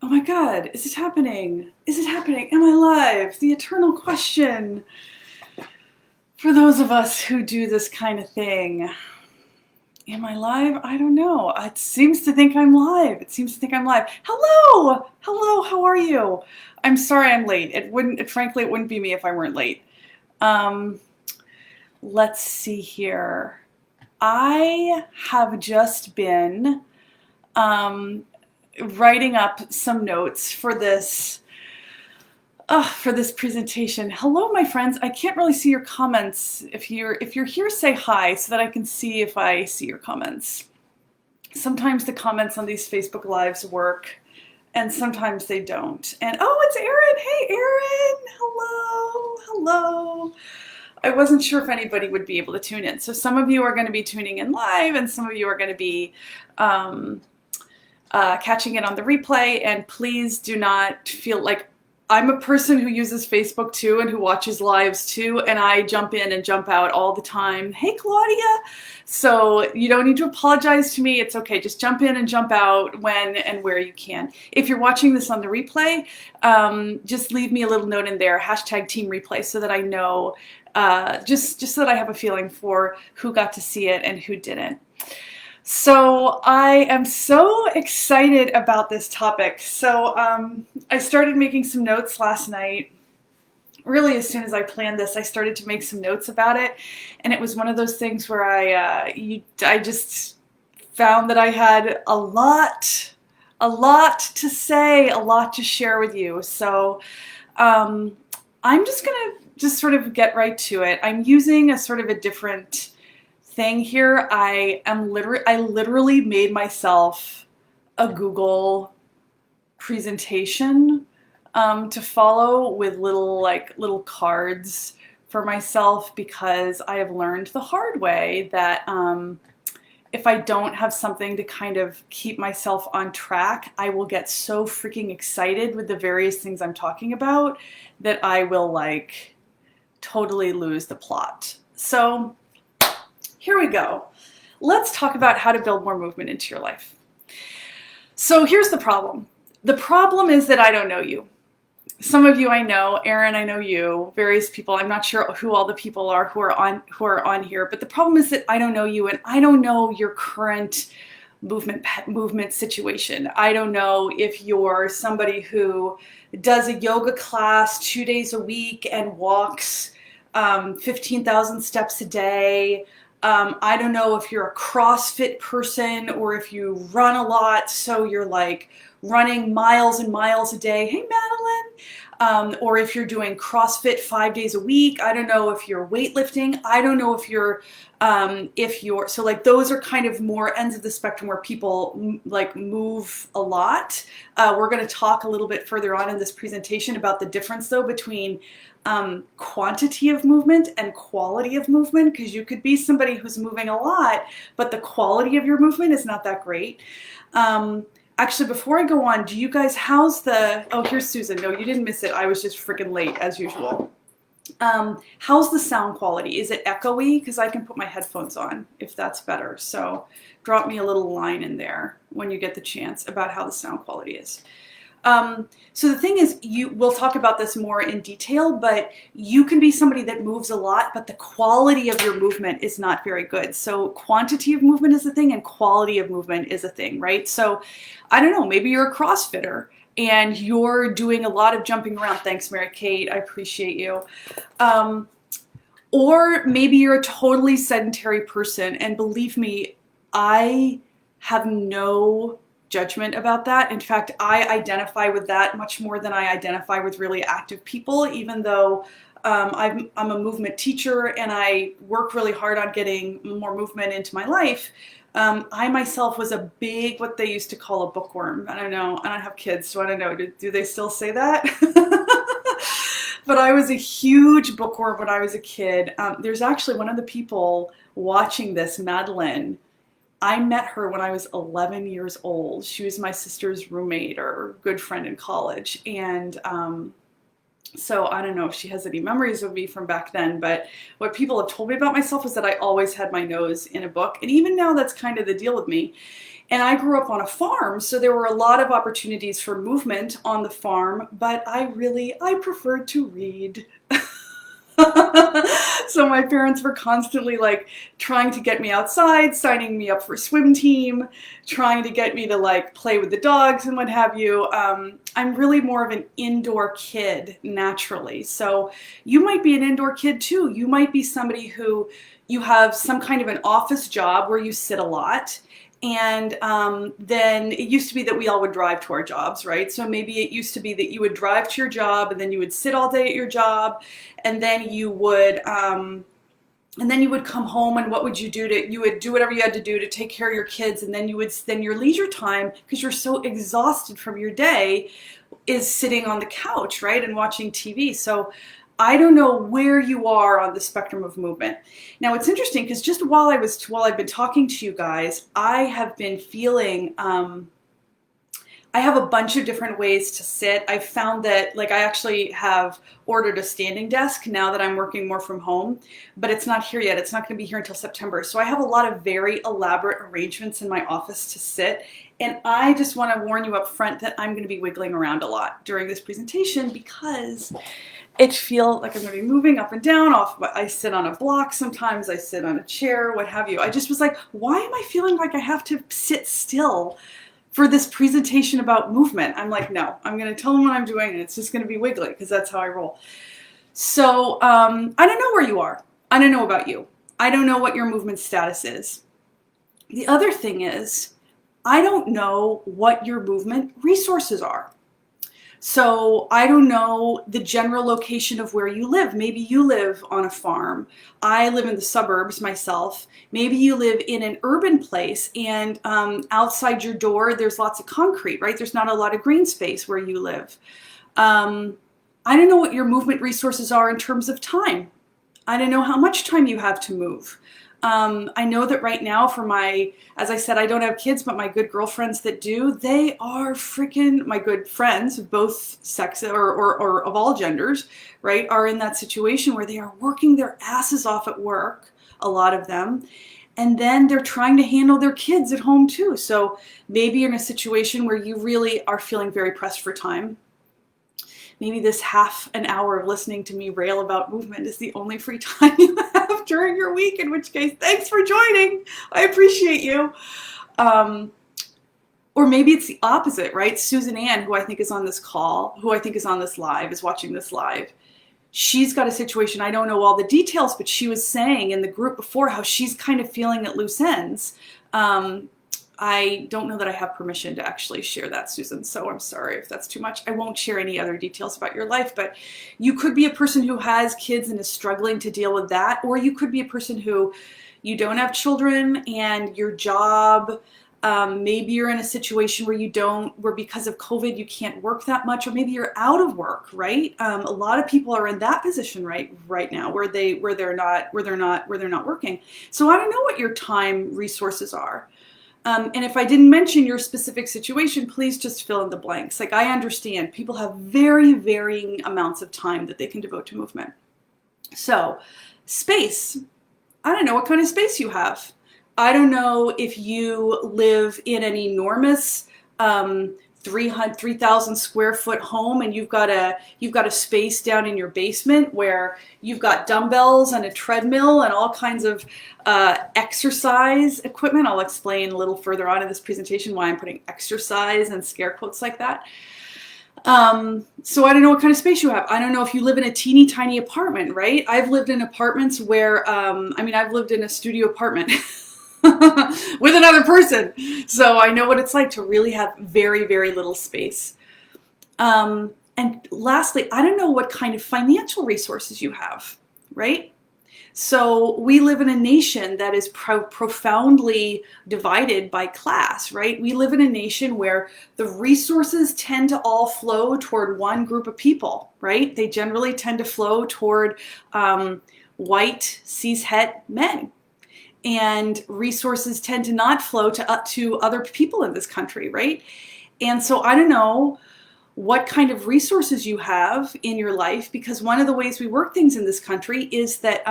Oh my God, is it happening? Is it happening? Am I live? The eternal question for those of us who do this kind of thing. Am I live? I don't know. It seems to think I'm live. It seems to think I'm live. Hello! Hello, how are you? I'm sorry I'm late. Frankly, it wouldn't be me if I weren't late. Um, let's see here. I have just been um, writing up some notes for this presentation. Hello, my friends. I can't really see your comments. If you're here, say hi so that I can see if I see your comments. Sometimes the comments on these Facebook Lives work, and sometimes they don't. And oh, it's Erin. Hey, Erin. Hello. Hello. I wasn't sure if anybody would be able to tune in. So some of you are going to be tuning in live, and some of you are going to be catching it on the replay. And please do not feel like I'm a person who uses Facebook too and who watches lives too, and I jump in and jump out all the time. Hey, Claudia. So you don't need to apologize to me. It's okay. Just jump in and jump out when and where you can. If you're watching this on the replay, just leave me a little note in there, #team replay, so that I know, just so that I have a feeling for who got to see it and who didn't. So I am so excited about this topic. So I started making some notes last night. Really, as soon as I planned this, I started to make some notes about it, and it was one of those things where I just found that I had a lot to say, a lot to share with you. So I'm just gonna sort of get right to it. I'm using a sort of a different thing here. I literally made myself a Google presentation to follow with little cards for myself, because I have learned the hard way that if I don't have something to kind of keep myself on track, I will get so freaking excited with the various things I'm talking about that I will like totally lose the plot. So here we go. Let's talk about how to build more movement into your life. So here's the problem. The problem is that I don't know you. Some of you I know, Erin, I know you, various people. I'm not sure who all the people are who are on here, but the problem is that I don't know you, and I don't know your current movement situation. I don't know if you're somebody who does a yoga class 2 days a week and walks 15,000 steps a day. I don't know if you're a CrossFit person or if you run a lot, so you're like running miles and miles a day. Hey, Madeline. Or if you're doing CrossFit 5 days a week. I don't know if you're weightlifting. I don't know if you're, so like those are kind of more ends of the spectrum where people like move a lot. We're going to talk a little bit further on in this presentation about the difference though between quantity of movement and quality of movement, because you could be somebody who's moving a lot, but the quality of your movement is not that great. Actually, before I go on, do you guys, oh, here's Susan. No, you didn't miss it. I was just freaking late as usual. How's the sound quality? Is it echoey? Because I can put my headphones on if that's better. So drop me a little line in there when you get the chance about how the sound quality is. So the thing is, we'll talk about this more in detail, but you can be somebody that moves a lot, but the quality of your movement is not very good. So quantity of movement is a thing and quality of movement is a thing, right? So I don't know, maybe you're a CrossFitter and you're doing a lot of jumping around. Thanks, Mary Kate. I appreciate you. Or maybe you're a totally sedentary person, and believe me, I have no judgment about that. In fact, I identify with that much more than I identify with really active people, even though I'm a movement teacher and I work really hard on getting more movement into my life. I myself was a big, what they used to call a bookworm. I don't know. I don't have kids, so I don't know. Do they still say that? But I was a huge bookworm when I was a kid. There's actually one of the people watching this, Madeline. I met her when I was 11 years old. She was my sister's roommate or good friend in college. And so I don't know if she has any memories of me from back then, but what people have told me about myself is that I always had my nose in a book. And even now, that's kind of the deal with me. And I grew up on a farm, so there were a lot of opportunities for movement on the farm, but I preferred to read. So my parents were constantly like trying to get me outside, signing me up for swim team, trying to get me to like play with the dogs and what have you. I'm really more of an indoor kid naturally. So you might be an indoor kid too. You might be somebody who you have some kind of an office job where you sit a lot. And then it used to be that we all would drive to our jobs, right? So maybe it used to be that you would drive to your job and then you would sit all day at your job, and then you would come home, and what would you do? You would do whatever you had to do to take care of your kids, and then you would spend your leisure time, because you're so exhausted from your day, is sitting on the couch, right, and watching TV. So I don't know where you are on the spectrum of movement. Now it's interesting because just while I've been talking to you guys, I have been feeling, I have a bunch of different ways to sit. I found that like I actually have ordered a standing desk now that I'm working more from home, but it's not here yet. It's not going to be here until September. So I have a lot of very elaborate arrangements in my office to sit. And I just want to warn you up front that I'm going to be wiggling around a lot during this presentation because it feels like I'm going to be moving up and down off. I sit on a block sometimes, I sit on a chair, what have you. I just was like, why am I feeling like I have to sit still for this presentation about movement? I'm like, no, I'm going to tell them what I'm doing, and it's just going to be wiggly because that's how I roll. So I don't know where you are. I don't know about you. I don't know what your movement status is. The other thing is, I don't know what your movement resources are. So I don't know the general location of where you live. Maybe you live on a farm. I live in the suburbs myself. Maybe you live in an urban place, and outside your door there's lots of concrete, right? There's not a lot of green space where you live. I don't know what your movement resources are in terms of time. I don't know how much time you have to move. I know that right now as I said, I don't have kids, but my good girlfriends that do, they are freaking, my good friends of both sexes or of all genders, right, are in that situation where they are working their asses off at work, a lot of them, and then they're trying to handle their kids at home too. So maybe you're in a situation where you really are feeling very pressed for time. Maybe this half an hour of listening to me rail about movement is the only free time you have during your week, in which case, thanks for joining. I appreciate you. Or maybe it's the opposite, right? Susan Ann, who I think is on this call, who I think is on this live, is watching this live. She's got a situation, I don't know all the details, but she was saying in the group before how she's kind of feeling at loose ends. I don't know that I have permission to actually share that, Susan, so I'm sorry if that's too much. I won't share any other details about your life, but you could be a person who has kids and is struggling to deal with that, or you could be a person who you don't have children and your job, maybe you're in a situation where because of COVID you can't work that much, or maybe you're out of work, right? A lot of people are in that position right now where they're not working. So I don't know what your time resources are. And if I didn't mention your specific situation, please just fill in the blanks. Like, I understand people have very varying amounts of time that they can devote to movement. So space, I don't know what kind of space you have. I don't know if you live in an enormous 3,000 square foot home and you've got a space down in your basement where you've got dumbbells and a treadmill and all kinds of exercise equipment. I'll explain a little further on in this presentation why I'm putting exercise and scare quotes like that. So I don't know what kind of space you have. I don't know if you live in a teeny tiny apartment, right? I've lived in apartments where, I've lived in a studio apartment with another person. So I know what it's like to really have very, very little space. And lastly, I don't know what kind of financial resources you have, right? So we live in a nation that is profoundly divided by class, right? We live in a nation where the resources tend to all flow toward one group of people, right? They generally tend to flow toward white cishet men. And resources tend to not flow to other people in this country, right? And so I don't know what kind of resources you have in your life, because one of the ways we work things in this country is that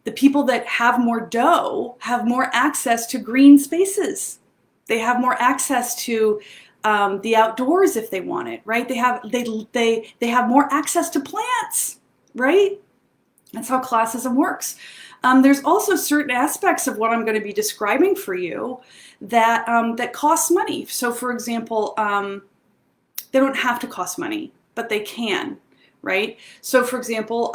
the people that have more dough have more access to green spaces They have more access to the outdoors if they want it, right? They have more access to plants, right? That's how classism works. There's also certain aspects of what I'm going to be describing for you that that costs money. So, for example, they don't have to cost money, but they can, right? So, for example,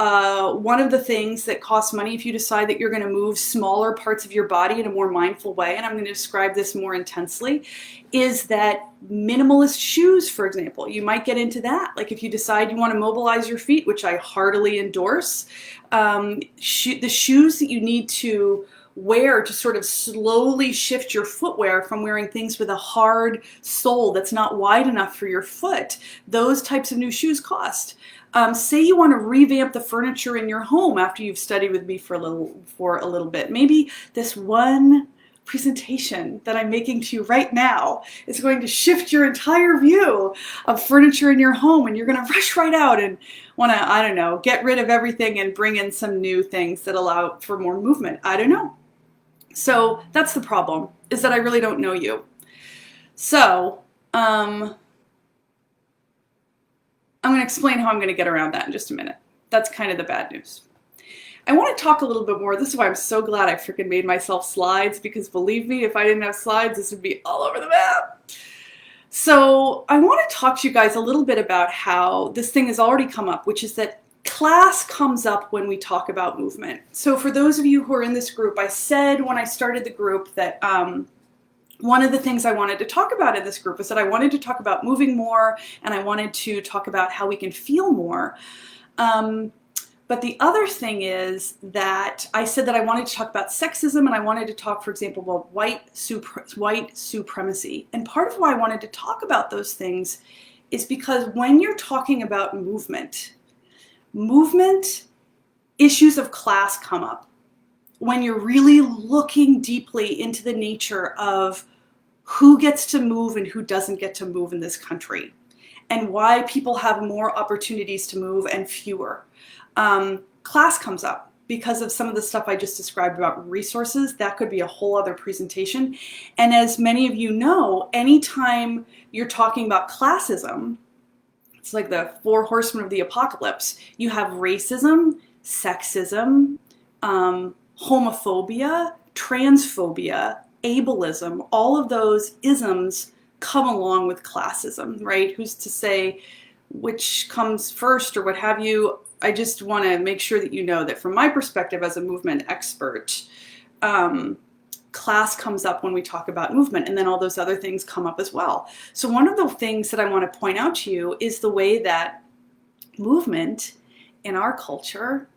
one of the things that costs money if you decide that you're going to move smaller parts of your body in a more mindful way, and I'm going to describe this more intensely, is that minimalist shoes, for example. You might get into that. Like if you decide you want to mobilize your feet, which I heartily endorse, the shoes that you need to wear to sort of slowly shift your footwear from wearing things with a hard sole that's not wide enough for your foot, those types of new shoes cost. Say you want to revamp the furniture in your home after you've studied with me for a little bit. Maybe this one presentation that I'm making to you right now is going to shift your entire view of furniture in your home, and you're going to rush right out and want to, I don't know, get rid of everything and bring in some new things that allow for more movement. I don't know. So that's the problem, is that I really don't know you. So I'm going to explain how I'm going to get around that in just a minute. That's kind of the bad news. I want to talk a little bit more. This is why I'm so glad I freaking made myself slides, because believe me, if I didn't have slides, this would be all over the map. So I want to talk to you guys a little bit about how this thing has already come up, which is that class comes up when we talk about movement. So for those of you who are in this group, I said when I started the group that one of the things I wanted to talk about in this group is that I wanted to talk about moving more, and I wanted to talk about how we can feel more. But the other thing is that I said that I wanted to talk about sexism, and I wanted to talk, for example, about white supremacy. And part of why I wanted to talk about those things is because when you're talking about movement, issues of class come up. When you're really looking deeply into the nature of who gets to move and who doesn't get to move in this country, and why people have more opportunities to move and fewer. Class comes up because of some of the stuff I just described about resources. That could be a whole other presentation. And as many of you know, anytime you're talking about classism, it's like the four horsemen of the apocalypse. You have racism, sexism, homophobia, transphobia, ableism. All of those isms come along with classism, right? Who's to say which comes first or what have you? I just want to make sure that you know that from my perspective as a movement expert, class comes up when we talk about movement, and then all those other things come up as well. So one of the things that I want to point out to you is the way that movement in our culture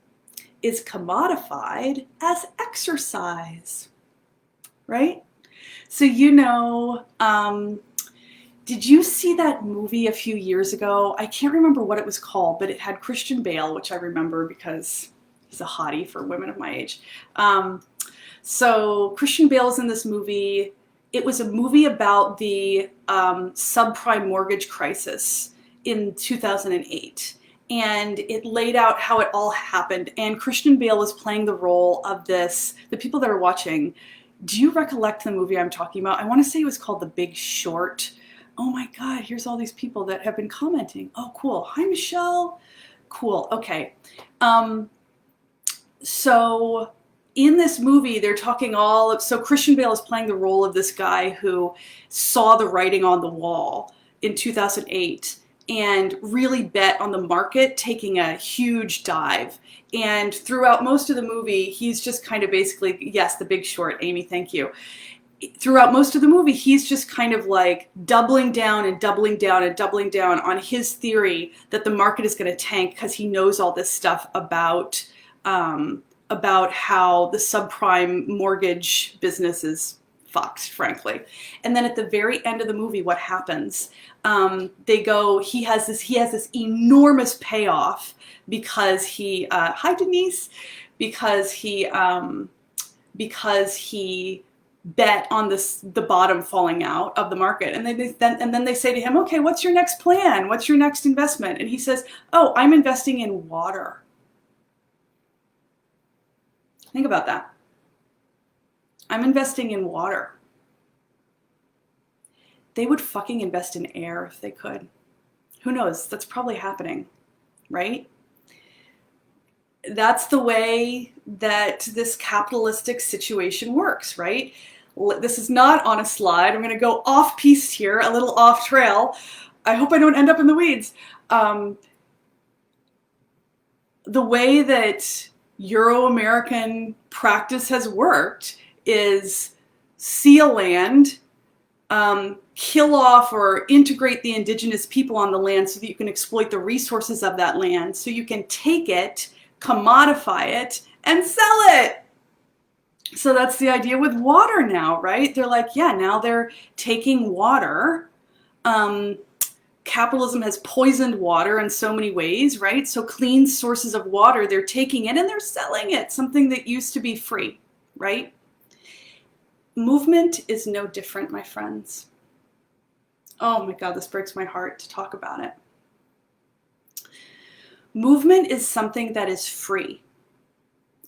is commodified as exercise, right? So you know, did you see that movie a few years ago? I can't remember what it was called, but it had Christian Bale, which I remember because he's a hottie for women of my age. So Christian Bale's in this movie. It was a movie about the subprime mortgage crisis in 2008. And it laid out how it all happened. And Christian Bale was playing the role of this. The people that are watching, do you recollect the movie I'm talking about? I want to say it was called The Big Short. Oh my God, here's all these people that have been commenting. Oh, cool. Hi, Michelle. Cool. Okay. So in this movie, they're talking so Christian Bale is playing the role of this guy who saw the writing on the wall in 2008 and really bet on the market taking a huge dive. And throughout most of the movie, he's just kind of basically, yes, The Big Short, Amy, thank you. Throughout most of the movie, he's just kind of like doubling down and doubling down and doubling down on his theory that the market is going to tank because he knows all this stuff about how the subprime mortgage business is fucked, frankly. And then at the very end of the movie, what happens? He has this enormous payoff because he, hi Denise, because he bet on the bottom falling out of the market. And then they say to him, okay, what's your next plan? What's your next investment? And he says, oh, I'm investing in water. Think about that. I'm investing in water. they would fucking invest in air if they could. Who knows? That's probably happening, right? That's the way that this capitalistic situation works, right? This is not on a slide. I'm going to go off-piste here, a little off-trail. I hope I don't end up in the weeds. The way that Euro-American practice has worked is seal land, kill off or integrate the indigenous people on the land so that you can exploit the resources of that land, so you can take it, commodify it, and sell it. So that's the idea with water now, right? They're like, yeah, now they're taking water. Capitalism has poisoned water in so many ways, right? So clean sources of water, they're taking it and they're selling it, something that used to be free, right? Movement is no different, my friends. Oh my God, this breaks my heart to talk about it. Movement is something that is free,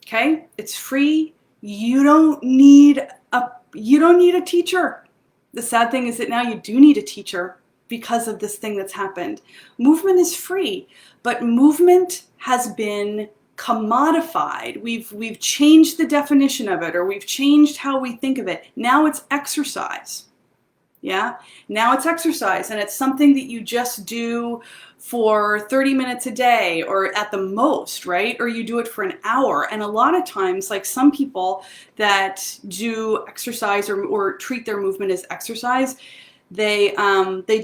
okay? It's free. You don't need a teacher. The sad thing is that now you do need a teacher because of this thing that's happened. Movement is free, but movement has been commodified. We've changed the definition of it, or we've changed how we think of it. Now it's exercise. Yeah, now it's exercise, and it's something that you just do for 30 minutes a day, or at the most, right? Or you do it for an hour. And a lot of times, like some people that do exercise or treat their movement as exercise, they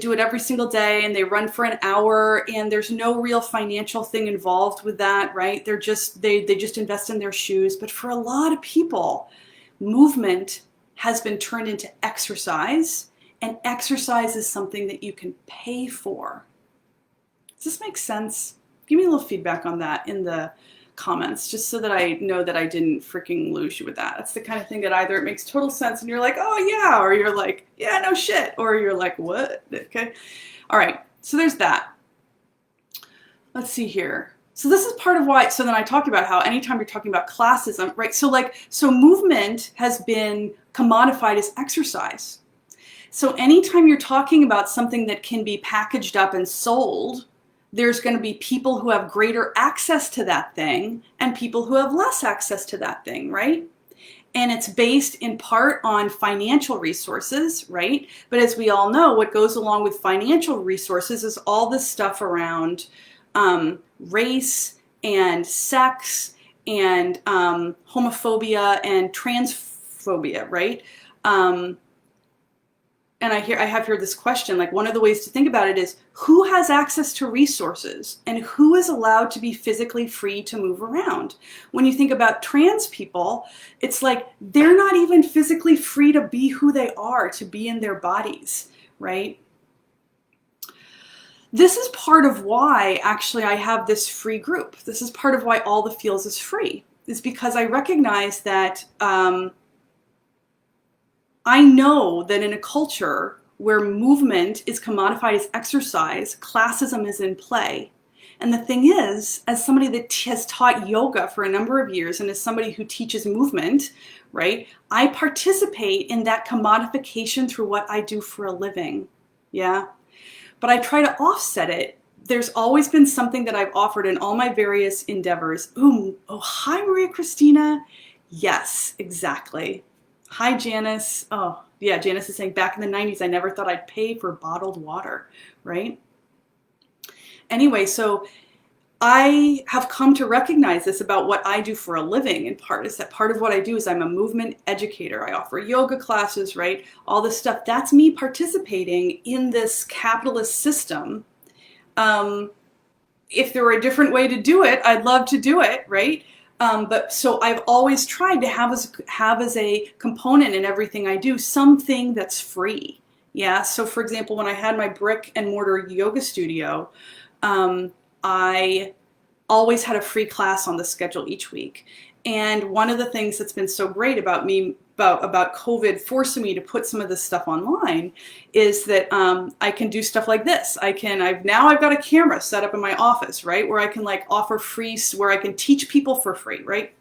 do it every single day, and they run for an hour, and there's no real financial thing involved with that, right? They just invest in their shoes. But for a lot of people, movement has been turned into exercise. And exercise is something that you can pay for. Does this make sense? Give me a little feedback on that in the comments, just so that I know that I didn't freaking lose you with that. That's the kind of thing that either it makes total sense and you're like, oh yeah, or you're like, yeah, no shit, or you're like, what? Okay. All right. So there's that. Let's see here. So this is part of why, so then I talked about how anytime you're talking about classism, right? So movement has been commodified as exercise. So anytime you're talking about something that can be packaged up and sold, there's going to be people who have greater access to that thing and people who have less access to that thing, right? And it's based in part on financial resources, right? But as we all know, what goes along with financial resources is all this stuff around race and sex and homophobia and transphobia, right? And I have here this question, like one of the ways to think about it is who has access to resources and who is allowed to be physically free to move around? When you think about trans people, it's like they're not even physically free to be who they are, to be in their bodies, right? This is part of why actually I have this free group. This is part of why All the Feels is free, is because I recognize that I know that in a culture where movement is commodified as exercise, classism is in play. And the thing is, as somebody that has taught yoga for a number of years and as somebody who teaches movement, right, I participate in that commodification through what I do for a living. Yeah. But I try to offset it. There's always been something that I've offered in all my various endeavors. Ooh, oh, hi, Maria Christina. Yes, exactly. Hi, Janice. Oh, yeah, Janice is saying, back in the 90s, I never thought I'd pay for bottled water, right? Anyway, so I have come to recognize this about what I do for a living in part, is that part of what I do is I'm a movement educator. I offer yoga classes, right? All this stuff. That's me participating in this capitalist system. If there were a different way to do it, I'd love to do it, right? But so I've always tried to have as a component in everything I do something that's free. Yeah. So for example, when I had my brick and mortar yoga studio, I always had a free class on the schedule each week. And one of the things that's been so great about me, about COVID forcing me to put some of this stuff online, is that I can do stuff like this. I've got a camera set up in my office, right, where I can like offer free, where I can teach people for free, right?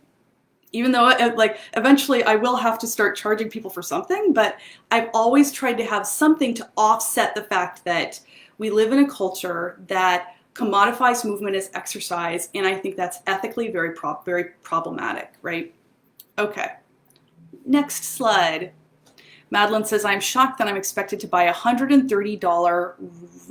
even though like eventually I will have to start charging people for something, but I've always tried to have something to offset the fact that we live in a culture that commodifies movement as exercise, and I think that's ethically very problematic, right? Okay, next slide. Madeline says, I'm shocked that I'm expected to buy $130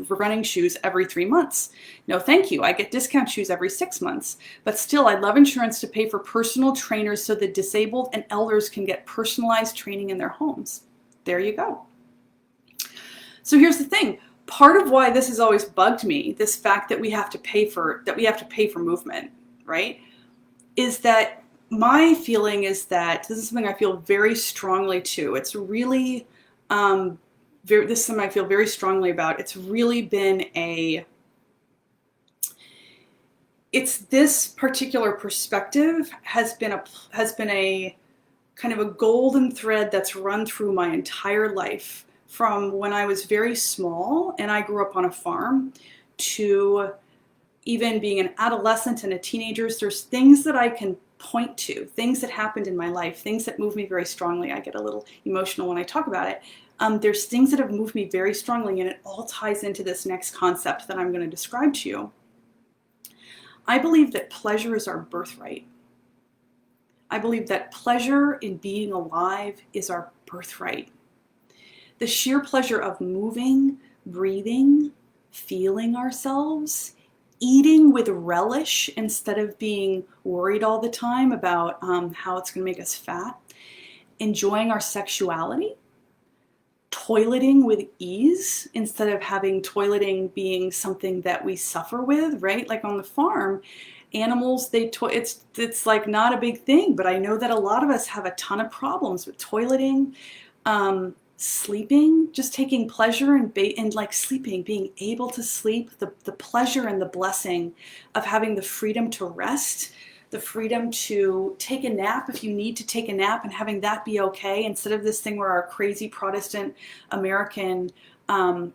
running shoes every 3 months. No, thank you. I get discount shoes every 6 months. But still, I'd love insurance to pay for personal trainers so that disabled and elders can get personalized training in their homes. There you go. So here's the thing. Part of why this has always bugged me, this fact that we have to pay for movement, right, is that my feeling is that this is something I feel very strongly too. It's really, this is something I feel very strongly about. It's really been it's this particular perspective has been a kind of a golden thread that's run through my entire life, from when I was very small and I grew up on a farm to even being an adolescent and a teenager. There's things that I can point to, things that happened in my life, things that move me very strongly. I get a little emotional when I talk about it. There's things that have moved me very strongly, and it all ties into this next concept that I'm going to describe to you. I believe that pleasure is our birthright. I believe that pleasure in being alive is our birthright. The sheer pleasure of moving, breathing, feeling ourselves, eating with relish instead of being worried all the time about how it's going to make us fat, enjoying our sexuality, toileting with ease instead of having toileting being something that we suffer with, right? Like on the farm, animals, it's like not a big thing, but I know that a lot of us have a ton of problems with toileting, sleeping, just taking pleasure in like sleeping, being able to sleep, the pleasure and the blessing of having the freedom to rest, the freedom to take a nap if you need to take a nap and having that be okay, instead of this thing where our crazy Protestant American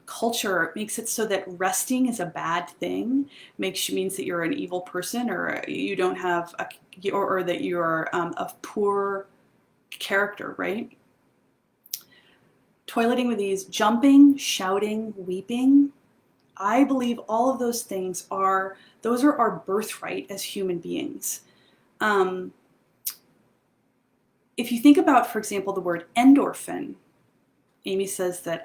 culture makes it so that resting is a bad thing, means that you're an evil person, or you don't have or that you're of poor character, right? Toileting with ease, jumping, shouting, weeping. I believe all of those things are our birthright as human beings. If you think about, for example, the word endorphin, Amy says that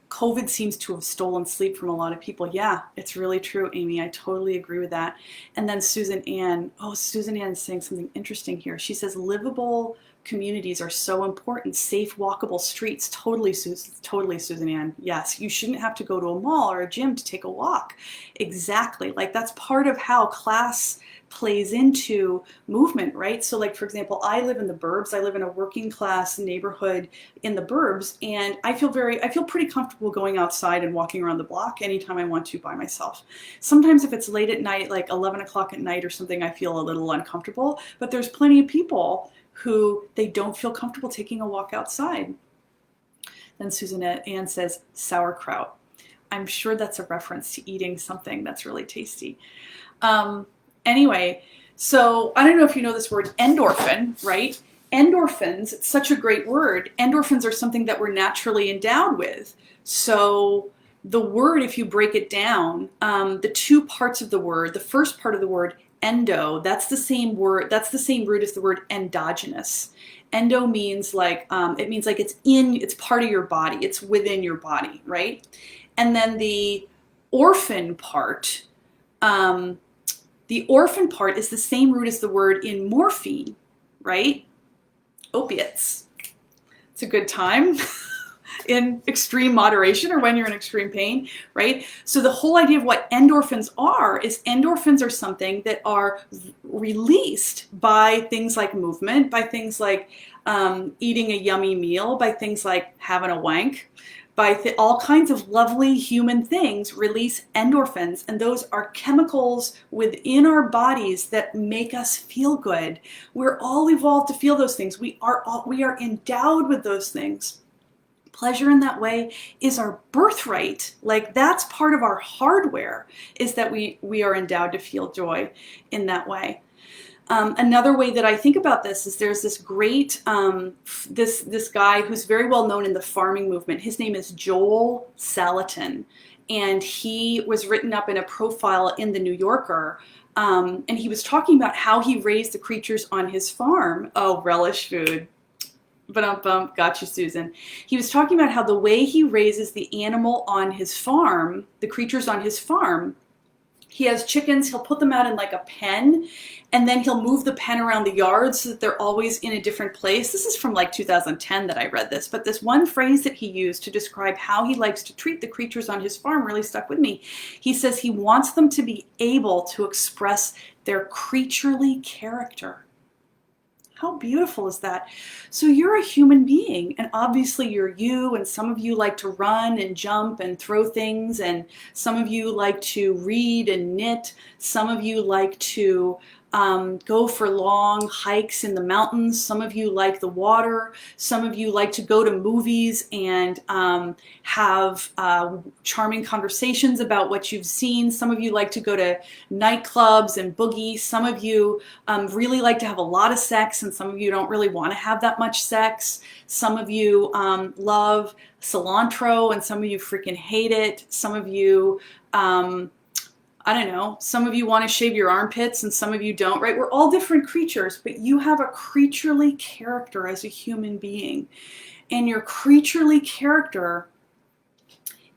COVID seems to have stolen sleep from a lot of people. Yeah, it's really true, Amy. I totally agree with that. And then Susan Ann is saying something interesting here. She says livable communities are so important. Safe, walkable streets. Totally, Susan Ann. Yes, you shouldn't have to go to a mall or a gym to take a walk. Exactly. Like that's part of how class plays into movement, right? So like, for example, I live in the burbs. I live in a working class neighborhood in the burbs, and I feel pretty comfortable going outside and walking around the block anytime I want to by myself. Sometimes if it's late at night, like 11 o'clock at night or something, I feel a little uncomfortable, but there's plenty of people who they don't feel comfortable taking a walk outside. Then Susan Ann says sauerkraut. I'm sure that's a reference to eating something that's really tasty. Anyway, so I don't know if you know this word endorphin, right? Endorphins, it's such a great word. Endorphins are something that we're naturally endowed with. So the word, if you break it down, the two parts of the word, the first part of the word, endo, that's the same word, that's the same root as the word endogenous. Endo means like, it means like it's part of your body, it's within your body, right? And then the orphan part, is the same root as the word in morphine, right? Opiates. It's a good time in extreme moderation or when you're in extreme pain, right? So the whole idea of what endorphins are is endorphins are something that are released by things like movement, by things like eating a yummy meal, by things like having a wank, by all kinds of lovely human things release endorphins, and those are chemicals within our bodies that make us feel good. We're all evolved to feel those things. We are endowed with those things. Pleasure in that way is our birthright. Like that's part of our hardware, is that we are endowed to feel joy in that way. Another way that I think about this is there's this great, this guy who's very well known in the farming movement. His name is Joel Salatin, and he was written up in a profile in the New Yorker. And he was talking about how he raised the creatures on his farm. Oh, relish food. Ba-dum-bum, got you, Susan. He was talking about how the way he raises the animal on his farm, the creatures on his farm, he has chickens, he'll put them out in like a pen, and then he'll move the pen around the yard so that they're always in a different place. This is from like 2010 that I read this, but this one phrase that he used to describe how he likes to treat the creatures on his farm really stuck with me. He says he wants them to be able to express their creaturely character. How beautiful is that? So you're a human being, and obviously you're you, and some of you like to run and jump and throw things, and some of you like to read and knit. Some of you like to go for long hikes in the mountains. Some of you like the water. Some of you like to go to movies and have charming conversations about what you've seen. Some of you like to go to nightclubs and boogie. Some of you really like to have a lot of sex, and some of you don't really want to have that much sex. Some of you love cilantro, and some of you freaking hate it. Some of you I don't know, some of you want to shave your armpits and some of you don't, right? We're all different creatures, but you have a creaturely character as a human being. And your creaturely character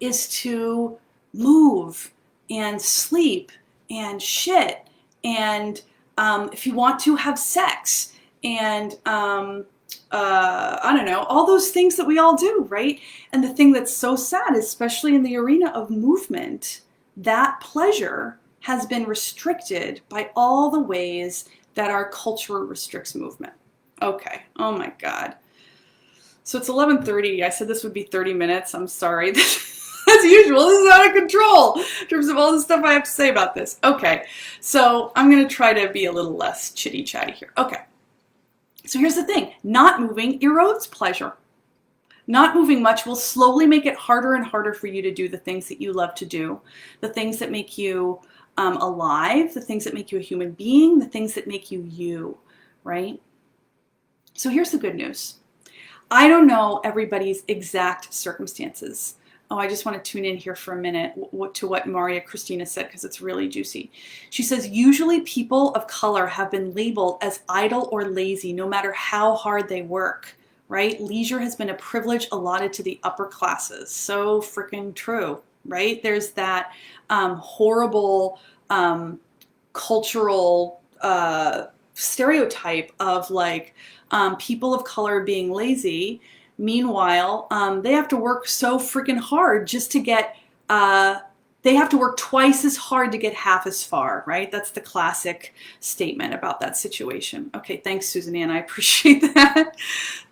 is to move and sleep and shit. And if you want to have sex and I don't know, all those things that we all do, right? And the thing that's so sad, especially in the arena of movement, that pleasure has been restricted by all the ways that our culture restricts movement. Okay, oh my God. So it's 11:30. I said this would be 30 minutes. I'm sorry. As usual, this is out of control in terms of all the stuff I have to say about this. Okay, so I'm going to try to be a little less chitty-chatty here. Okay, so here's the thing. Not moving erodes pleasure. Not moving much will slowly make it harder and harder for you to do the things that you love to do, the things that make you alive, the things that make you a human being, the things that make you you, right? So here's the good news. I don't know everybody's exact circumstances. Oh, I just want to tune in here for a minute to what Maria Christina said, because it's really juicy. She says, usually people of color have been labeled as idle or lazy, no matter how hard they work. Right? Leisure has been a privilege allotted to the upper classes. So freaking true, right? There's that horrible cultural stereotype of like people of color being lazy. Meanwhile, they have to work so freaking hard just to get, they have to work twice as hard to get half as far, right? That's the classic statement about that situation. Okay, thanks, Susan Ann. I appreciate that.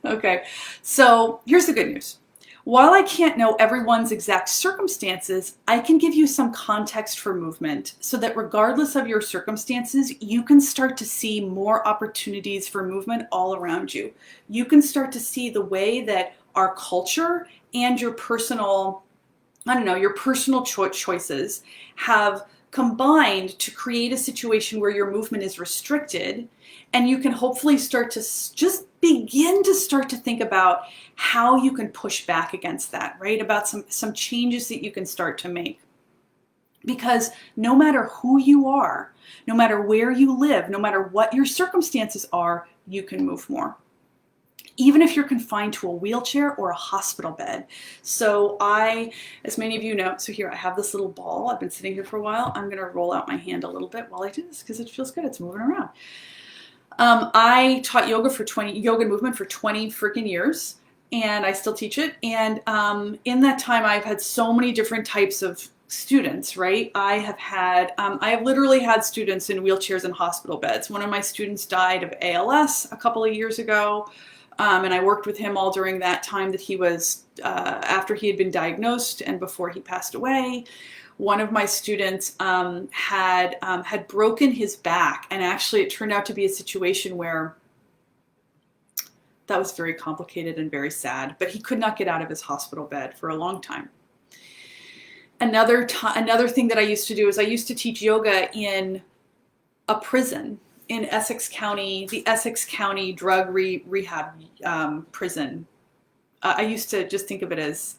Okay, so here's the good news. While I can't know everyone's exact circumstances, I can give you some context for movement so that regardless of your circumstances, you can start to see more opportunities for movement all around you. You can start to see the way that our culture and your personal, I don't know, your personal choices have combined to create a situation where your movement is restricted, and you can hopefully start to just begin to start to think about how you can push back against that, right? About some changes that you can start to make. Because no matter who you are, no matter where you live, no matter what your circumstances are, you can move more. Even if you're confined to a wheelchair or a hospital bed. So as many of you know, so here I have this little ball. I've been sitting here for a while. I'm going to roll out my hand a little bit while I do this because it feels good. It's moving around. I taught yoga movement for 20 freaking years, and I still teach it. And in that time, I've had so many different types of students, right? I have literally had students in wheelchairs and hospital beds. One of my students died of ALS a couple of years ago. And I worked with him all during that time that he was, after he had been diagnosed and before he passed away. One of my students had broken his back, and actually it turned out to be a situation where that was very complicated and very sad, but he could not get out of his hospital bed for a long time. Another thing that I used to do is I used to teach yoga in a prison. in Essex County, the Essex County drug rehab prison. I used to just think of it as,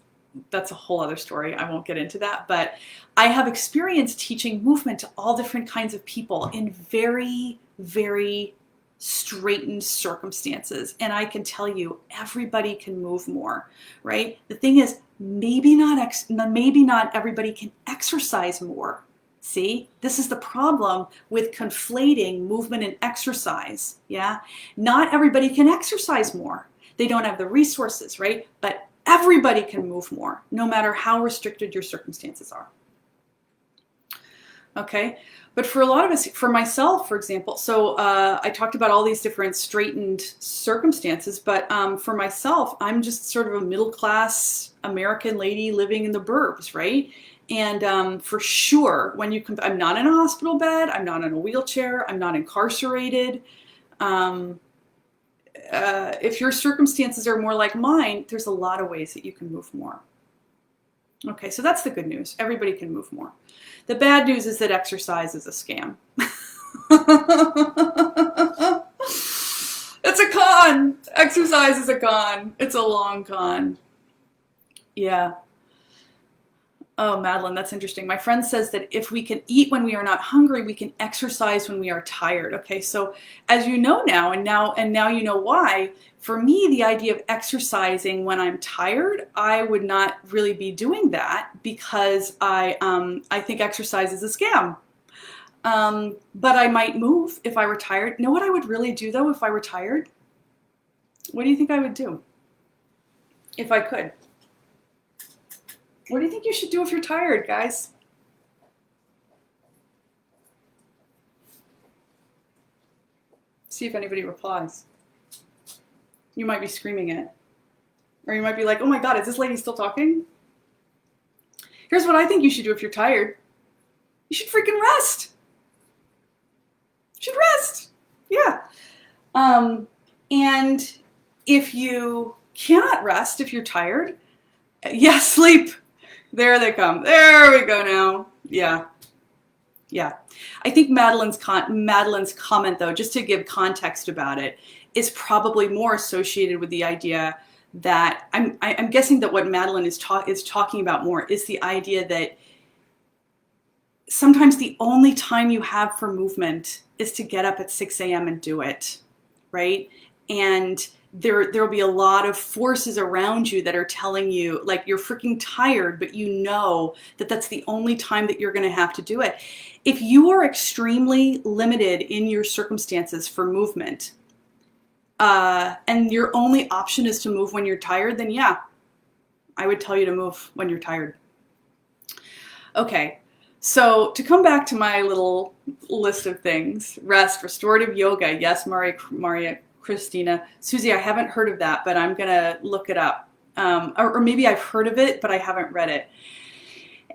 that's a whole other story. I won't get into that, but I have experience teaching movement to all different kinds of people in very, very straitened circumstances. And I can tell you, everybody can move more, right? The thing is, maybe not everybody can exercise more. See, this is the problem with conflating movement and exercise. Yeah, not everybody can exercise more. They don't have the resources, right? But everybody can move more, no matter how restricted your circumstances are. Okay, but for a lot of us, for myself, for example, so I talked about all these different straitened circumstances, but for myself, I'm just sort of a middle-class American lady living in the burbs, right? And for sure, when you I'm not in a hospital bed, I'm not in a wheelchair, I'm not incarcerated. If your circumstances are more like mine, there's a lot of ways that you can move more. Okay, so that's the good news. Everybody can move more. The bad news is that exercise is a scam. It's a con. Exercise is a con. It's a long con. Yeah. Oh, Madeline, that's interesting. My friend says that if we can eat when we are not hungry, we can exercise when we are tired. Okay, so as you know now, and now you know why, for me, the idea of exercising when I'm tired, I would not really be doing that because I think exercise is a scam. But I might move if I were tired. You know what I would really do, though, if I were tired? What do you think I would do if I could? What do you think you should do if you're tired, guys? See if anybody replies. You might be screaming it. Or you might be like, oh my God, is this lady still talking? Here's what I think you should do if you're tired. You should freaking rest. You should rest. Yeah. And if you cannot rest, if you're tired, yeah, sleep. There they come. There we go now. Yeah. Yeah. I think Madeline's comment, though, just to give context about it, is probably more associated with the idea that I'm guessing that what Madeline is talking about more is the idea that sometimes the only time you have for movement is to get up at 6 a.m. and do it, right? And there'll be a lot of forces around you that are telling you, like, you're freaking tired, but you know that that's the only time that you're going to have to do it. If you are extremely limited in your circumstances for movement, and your only option is to move when you're tired, then yeah, I would tell you to move when you're tired. Okay, so to come back to my little list of things: rest, restorative yoga. Yes, Maria Christina. Susie, I haven't heard of that, but I'm going to look it up. Or maybe I've heard of it, but I haven't read it.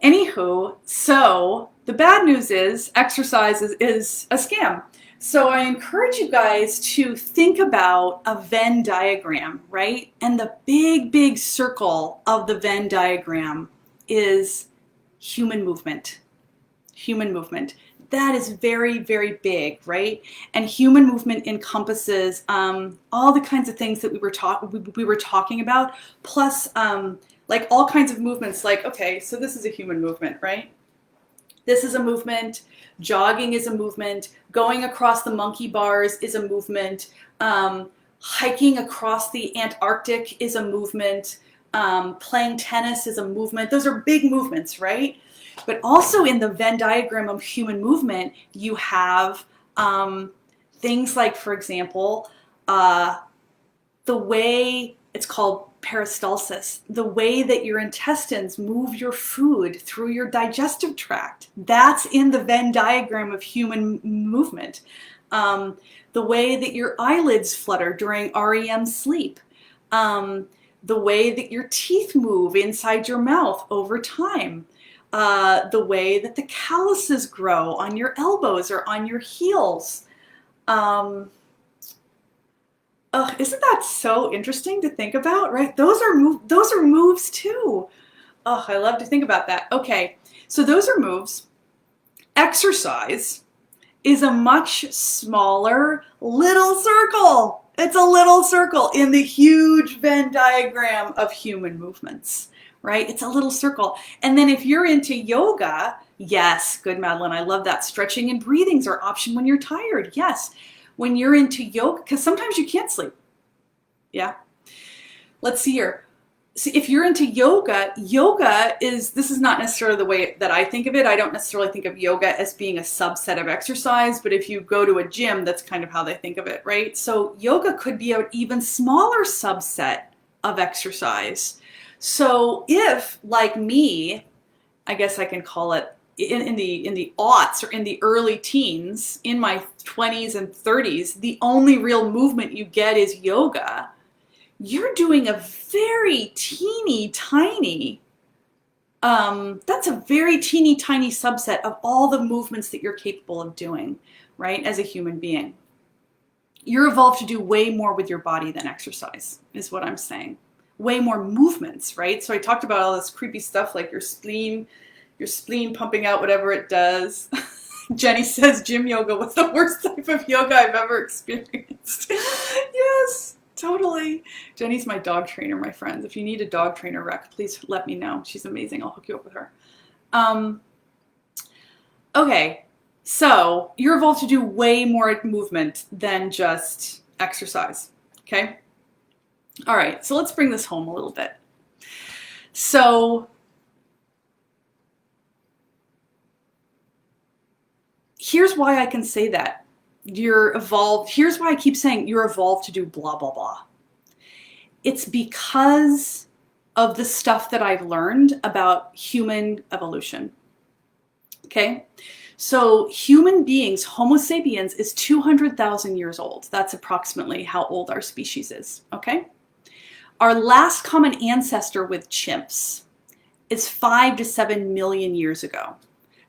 Anywho, so the bad news is exercise is a scam. So I encourage you guys to think about a Venn diagram, right? And the big, big circle of the Venn diagram is human movement. Human movement. That is very, very big, right? And human movement encompasses all the kinds of things that we were talking about, plus like all kinds of movements. Like, okay, so this is a human movement, right? This is a movement. Jogging is a movement. Going across the monkey bars is a movement. Hiking across the Antarctic is a movement. Playing tennis is a movement. Those are big movements, right? But also in the Venn diagram of human movement, you have things like, for example, the way, it's called peristalsis, the way that your intestines move your food through your digestive tract. That's in the Venn diagram of human movement. The way that your eyelids flutter during REM sleep. The way that your teeth move inside your mouth over time. The way that the calluses grow on your elbows or on your heels. Isn't that so interesting to think about, right? Those are moves too. I love to think about that. Okay, so those are moves. Exercise is a much smaller little circle. It's a little circle in the huge Venn diagram of human movements, right? It's a little circle. And then if you're into yoga, yes, good, Madeline, I love that. Stretching and breathings are option when you're tired. Yes, when you're into yoga, because sometimes you can't sleep. Yeah. Let's see here. So if you're into yoga, this is not necessarily the way that I think of it. I don't necessarily think of yoga as being a subset of exercise, but if you go to a gym, that's kind of how they think of it, right? So yoga could be an even smaller subset of exercise. So if, like me, I guess I can call it in the aughts or in the early teens, in my 20s and 30s, the only real movement you get is yoga. You're doing a very teeny tiny, that's a very teeny tiny subset of all the movements that you're capable of doing, right, as a human being. You're evolved to do way more with your body than exercise, is what I'm saying. Way more movements, right? So I talked about all this creepy stuff like your spleen pumping out whatever it does. Jenny says gym yoga was the worst type of yoga I've ever experienced. Yes. Totally. Jenny's my dog trainer, my friends. If you need a dog trainer rec, please let me know. She's amazing. I'll hook you up with her. Okay, so you're evolved to do way more movement than just exercise. Okay? All right, so let's bring this home a little bit. So here's why I can say that. You're evolved. Here's why I keep saying you're evolved to do blah, blah, blah. It's because of the stuff that I've learned about human evolution. Okay? So human beings, Homo sapiens, is 200,000 years old. That's approximately how old our species is. Okay? Our last common ancestor with chimps is 5 to 7 million years ago.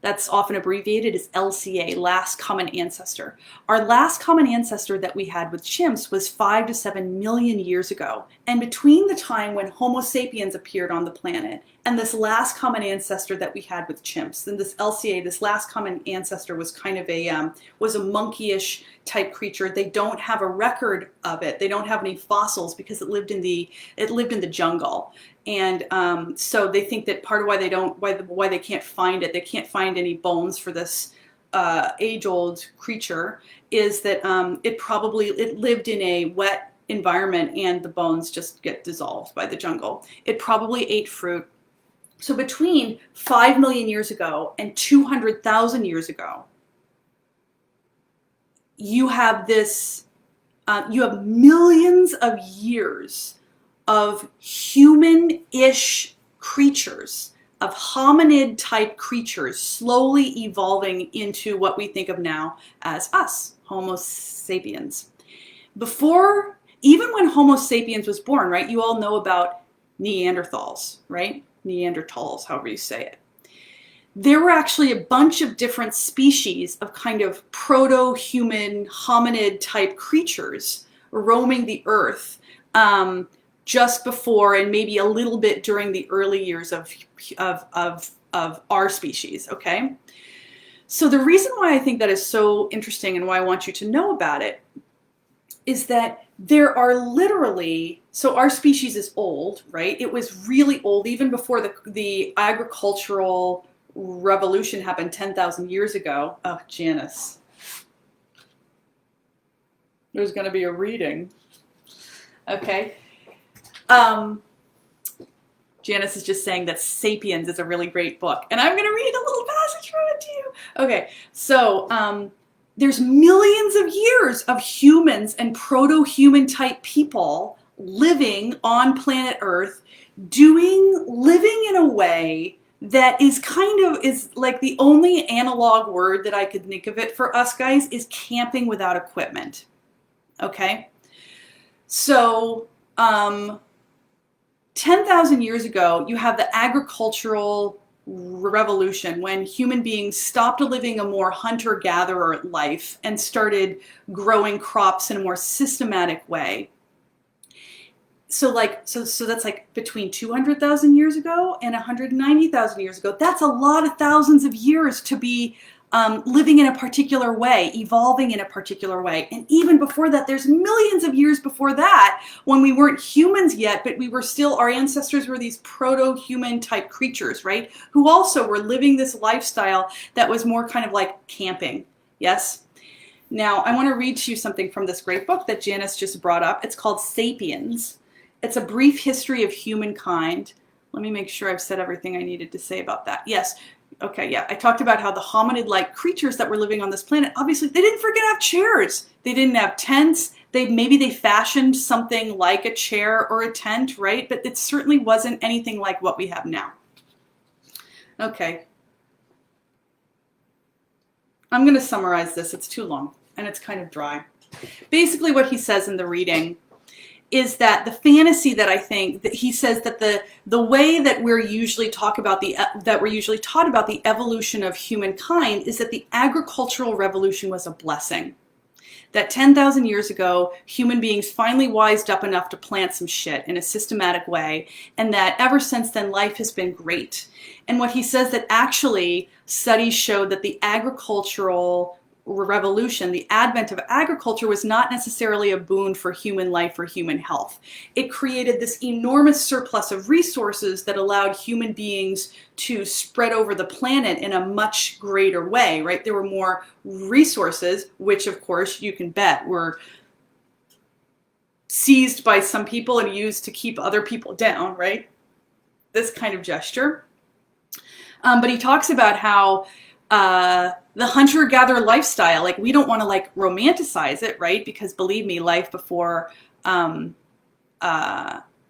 That's often abbreviated as LCA, last common ancestor. Our last common ancestor that we had with chimps was 5 to 7 million years ago. And between the time when Homo sapiens appeared on the planet and this last common ancestor that we had with chimps, then this LCA, this last common ancestor was kind of was a monkeyish type creature. They don't have a record of it. They don't have any fossils because it lived in the jungle. And so they think that part of why they can't find it, they can't find any bones for this age-old creature, is that it lived in a wet environment and the bones just get dissolved by the jungle. It probably ate fruit. So between 5 million years ago and 200,000 years ago, you have millions of years of human-ish creatures, of hominid-type creatures, slowly evolving into what we think of now as us, Homo sapiens. Before, even when Homo sapiens was born, right, you all know about Neanderthals, right? Neanderthals, however you say it. There were actually a bunch of different species of kind of proto-human hominid-type creatures roaming the earth, just before and maybe a little bit during the early years of our species, okay? So the reason why I think that is so interesting and why I want you to know about it is that there are literally, so our species is old, right? It was really old even before the agricultural revolution happened 10,000 years ago. Oh, Janice. There's going to be a reading. Okay. Janice is just saying that Sapiens is a really great book. And I'm going to read a little passage from it to you. Okay, so there's millions of years of humans and proto-human type people living on planet Earth, living in a way that is like the only analog word that I could think of it for us guys is camping without equipment. Okay? So, 10,000 years ago, you have the agricultural revolution when human beings stopped living a more hunter-gatherer life and started growing crops in a more systematic way. So that's like between 200,000 years ago and 190,000 years ago. That's a lot of thousands of years to be living in a particular way, evolving in a particular way. And even before that, there's millions of years before that, when we weren't humans yet, but we were still, our ancestors were these proto-human type creatures, right? Who also were living this lifestyle that was more kind of like camping. Yes? Now, I want to read to you something from this great book that Janice just brought up. It's called Sapiens. It's a brief history of humankind. Let me make sure I've said everything I needed to say about that. Yes. Okay, yeah. I talked about how the hominid-like creatures that were living on this planet, obviously, they didn't freaking have chairs. They didn't have tents. Maybe they fashioned something like a chair or a tent, right? But it certainly wasn't anything like what we have now. Okay. I'm going to summarize this. It's too long, and it's kind of dry. Basically, what he says in the reading is that the fantasy that I think that he says that the way that we're usually taught about the evolution of humankind is that the agricultural revolution was a blessing. That 10,000 years ago, human beings finally wised up enough to plant some shit in a systematic way, and that ever since then, life has been great. And what he says that actually studies showed that the agricultural revolution, the advent of agriculture, was not necessarily a boon for human life or human health. It created this enormous surplus of resources that allowed human beings to spread over the planet in a much greater way, right? There were more resources, which of course you can bet were seized by some people and used to keep other people down, right? This kind of gesture. But he talks about how the hunter-gatherer lifestyle, like we don't want to like romanticize it, right? Because believe me, life before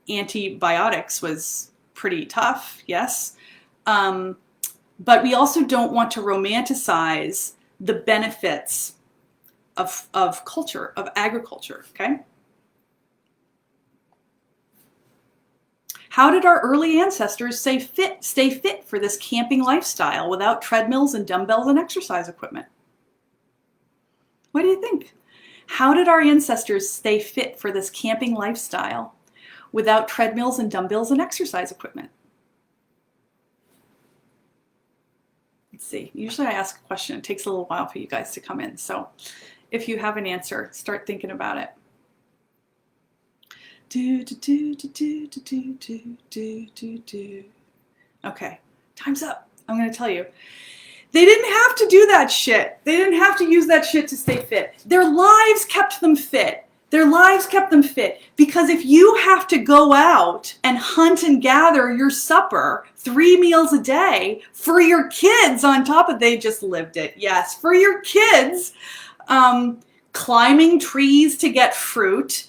antibiotics was pretty tough, yes. But we also don't want to romanticize the benefits of culture, of agriculture, okay? How did our early ancestors stay fit for this camping lifestyle without treadmills and dumbbells and exercise equipment? What do you think? How did our ancestors stay fit for this camping lifestyle without treadmills and dumbbells and exercise equipment? Let's see. Usually I ask a question. It takes a little while for you guys to come in. So if you have an answer, start thinking about it. Okay, time's up. I'm going to tell you. They didn't have to do that shit. They didn't have to use that shit to stay fit. Their lives kept them fit. Their lives kept them fit. Because if you have to go out and hunt and gather your supper 3 meals a day for your kids on top of, they just lived it. Yes, for your kids, climbing trees to get fruit,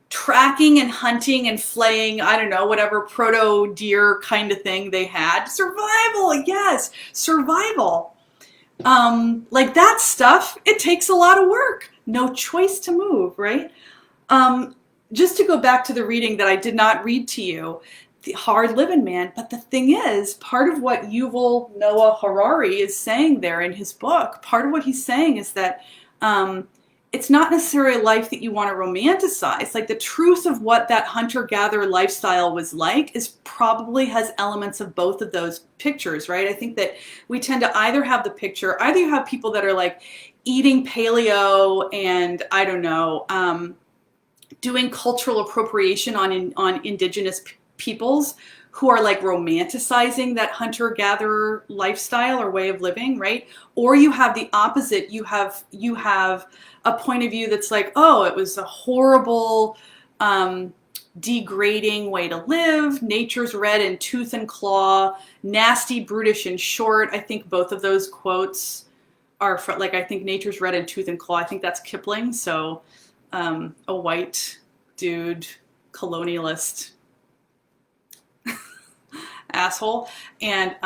tracking and hunting and flaying, I don't know, whatever proto deer kind of thing they had. Survival, yes, survival. Like that stuff, it takes a lot of work. No choice to move, right? Just to go back to the reading that I did not read to you, the hard living man. But the thing is, part of what Yuval Noah Harari is saying there in his book, part of what he's saying is that it's not necessarily a life that you want to romanticize. Like the truth of what that hunter-gatherer lifestyle was like is probably has elements of both of those pictures, right? I think that we tend to either have the picture, either you have people that are like eating paleo and I don't know, doing cultural appropriation on indigenous peoples who are like romanticizing that hunter-gatherer lifestyle or way of living, right? Or you have the opposite. You have a point of view that's like, oh, it was a horrible, degrading way to live. Nature's red in tooth and claw, nasty, brutish, and short. I think both of those quotes are for, like, I think nature's red in tooth and claw. I think that's Kipling. So a white dude, colonialist asshole, and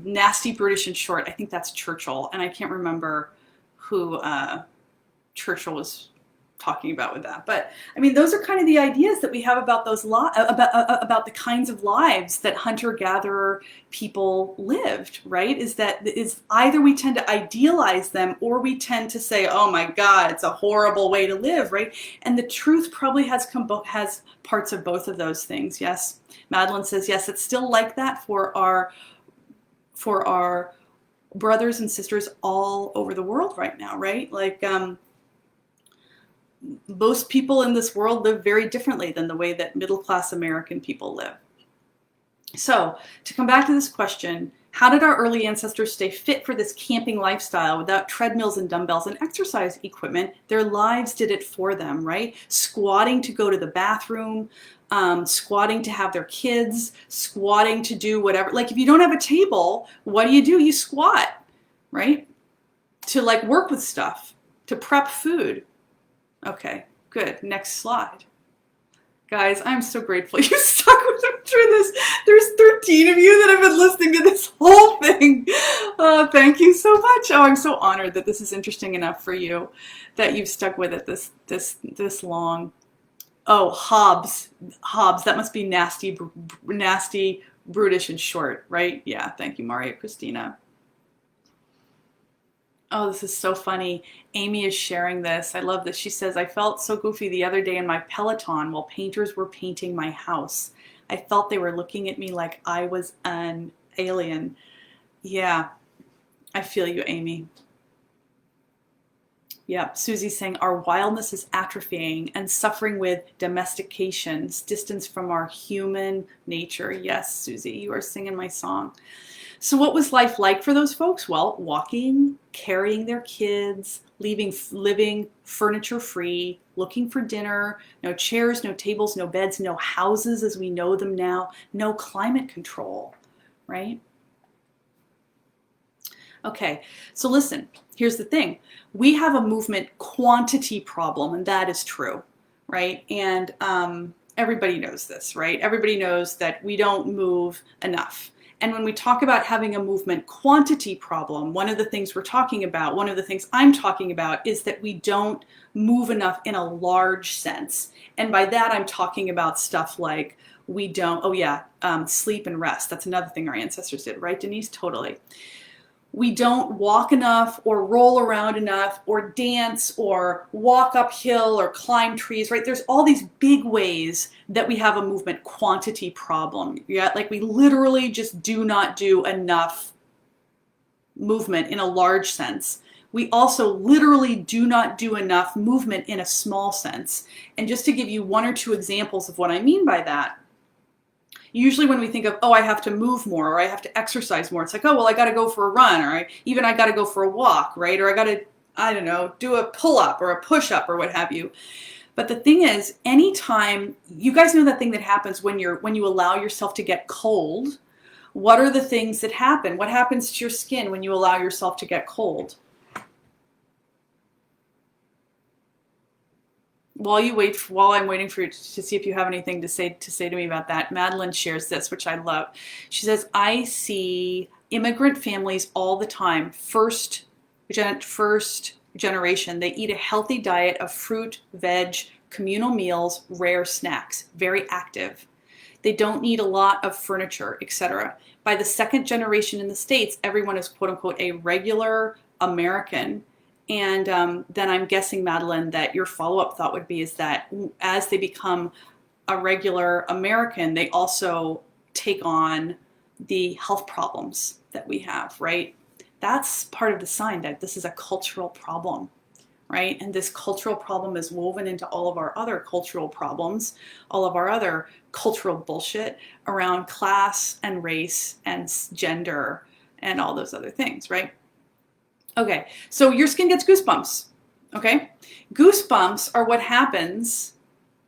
nasty, brutish, and short. I think that's Churchill, and I can't remember who Churchill was talking about with that. But I mean, those are kind of the ideas that we have about those about the kinds of lives that hunter-gatherer people lived, right? Is either we tend to idealize them or we tend to say, oh my God, it's a horrible way to live, right? And the truth probably has parts of both of those things. Yes. Madeline says, yes, it's still like that for our brothers and sisters all over the world right now, right? Like, most people in this world live very differently than the way that middle-class American people live. So, to come back to this question, how did our early ancestors stay fit for this camping lifestyle without treadmills and dumbbells and exercise equipment? Their lives did it for them, right? Squatting to go to the bathroom, squatting to have their kids, squatting to do whatever. Like, if you don't have a table, what do? You squat, right? To like work with stuff, to prep food. Okay, good. Next slide. Guys, I'm so grateful you stuck with me through this. There's 13 of you that have been listening to this whole thing. Thank you so much. Oh, I'm so honored that this is interesting enough for you, that you've stuck with it this long. Oh, Hobbes. That must be nasty, brutish, and short, right? Yeah, thank you, Maria Christina. Oh, this is so funny. Amy is sharing this. I love this. She says, I felt so goofy the other day in my Peloton while painters were painting my house. I felt they were looking at me like I was an alien. Yeah, I feel you, Amy. Yeah, Susie's saying our wildness is atrophying and suffering with domestication, distance from our human nature. Yes, Susie, you are singing my song. So what was life like for those folks? Well, walking, carrying their kids, living furniture free, looking for dinner, no chairs, no tables, no beds, no houses as we know them now, no climate control, right? Okay, so listen, here's the thing. We have a movement quantity problem, and that is true, right? And everybody knows this, right? Everybody knows that we don't move enough. And when we talk about having a movement quantity problem, one of the things I'm talking about is that we don't move enough in a large sense. And by that, I'm talking about stuff like we don't, sleep and rest. That's another thing our ancestors did, right, Denise? Totally. We don't walk enough or roll around enough or dance or walk uphill or climb trees, right? There's all these big ways that we have a movement quantity problem. Yeah, like we literally just do not do enough movement in a large sense. We also literally do not do enough movement in a small sense. And just to give you one or two examples of what I mean by that, usually when we think of, oh, I have to move more or I have to exercise more, it's like, oh, well, I got to go for a run or I got to go for a walk, right? Or I got to, I don't know, do a pull-up or a push-up or what have you. But the thing is, anytime, you guys know that thing that happens when you allow yourself to get cold. What are the things that happen? What happens to your skin when you allow yourself to get cold? While I'm waiting for you to see if you have anything to say to me about that, Madeline shares this, which I love. She says, I see immigrant families all the time, first generation. They eat a healthy diet of fruit, veg, communal meals, rare snacks, very active. They don't need a lot of furniture, etc. By the second generation in the States, everyone is quote unquote a regular American. And then I'm guessing, Madeline, that your follow-up thought would be is that as they become a regular American, they also take on the health problems that we have, right? That's part of the sign that this is a cultural problem, right? And this cultural problem is woven into all of our other cultural problems, all of our other cultural bullshit around class and race and gender and all those other things, right? Okay, so your skin gets goosebumps, okay? Goosebumps are what happens,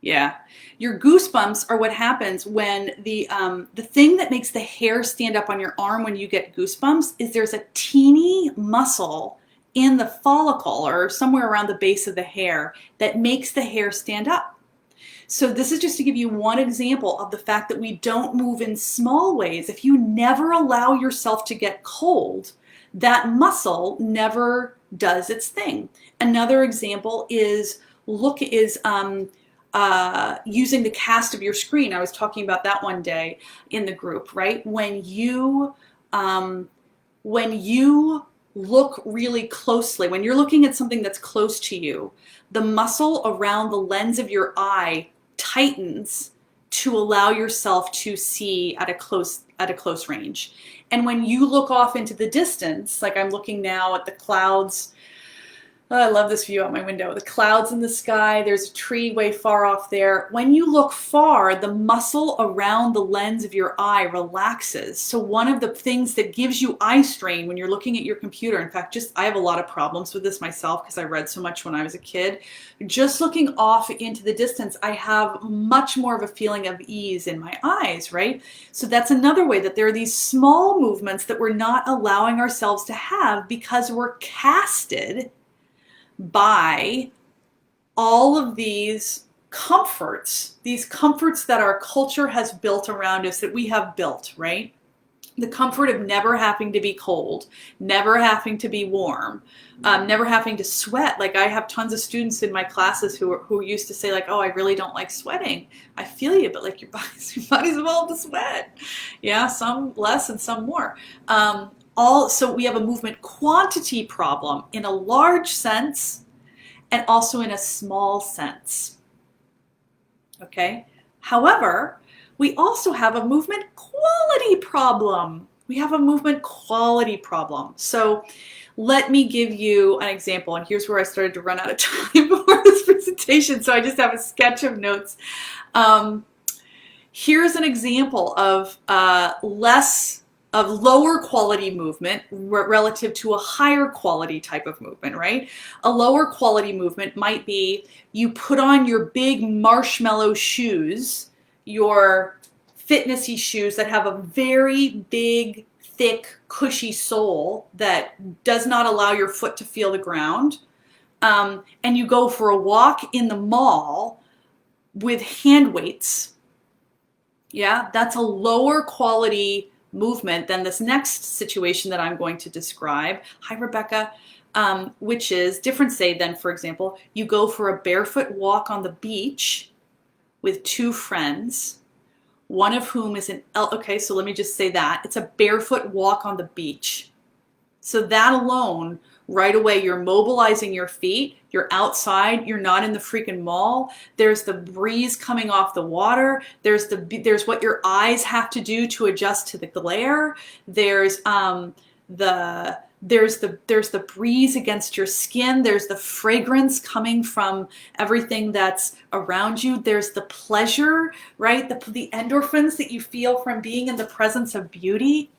your goosebumps are what happens when the thing that makes the hair stand up on your arm when you get goosebumps is there's a teeny muscle in the follicle or somewhere around the base of the hair that makes the hair stand up. So this is just to give you one example of the fact that we don't move in small ways. If you never allow yourself to get cold, that muscle never does its thing. Another example is using the cast of your screen. I was talking about that one day in the group, right? When you look really closely, when you're looking at something that's close to you, the muscle around the lens of your eye tightens to allow yourself to see at a close at a close range. And when you look off into the distance, like I'm looking now at the clouds. Oh, I love this view out my window. The clouds in the sky, there's a tree way far off there. When you look far, the muscle around the lens of your eye relaxes. So one of the things that gives you eye strain when you're looking at your computer, in fact, I have a lot of problems with this myself because I read so much when I was a kid. Just looking off into the distance, I have much more of a feeling of ease in my eyes, right? So that's another way that there are these small movements that we're not allowing ourselves to have because we're casted by all of these comforts that our culture has built around us, that we have built, right? The comfort of never having to be cold, never having to be warm, never having to sweat. Like I have tons of students in my classes who used to say like, oh, I really don't like sweating. I feel you, but like your body's evolved to sweat. Yeah, some less and some more. So we have a movement quantity problem in a large sense and also in a small sense. Okay? However, we also have a movement quality problem. So let me give you an example. And here's where I started to run out of time before this presentation. So I just have a sketch of notes. Here's an example of lower quality movement relative to a higher quality type of movement, right? A lower quality movement might be you put on your big marshmallow shoes, your fitnessy shoes that have a very big, thick, cushy sole that does not allow your foot to feel the ground, and you go for a walk in the mall with hand weights. Yeah, that's a lower quality movement than this next situation that I'm going to describe. Hi, Rebecca. Which is different. Say then, for example, you go for a barefoot walk on the beach with two friends, one of whom is okay, so let me just say that. It's a barefoot walk on the beach. So that alone, right away, you're mobilizing your feet, you're outside, you're not in the freaking mall. There's the breeze coming off the water. There's what your eyes have to do to adjust to the glare. There's the breeze against your skin. There's the fragrance coming from everything that's around you. There's the pleasure, right? The endorphins that you feel from being in the presence of beauty.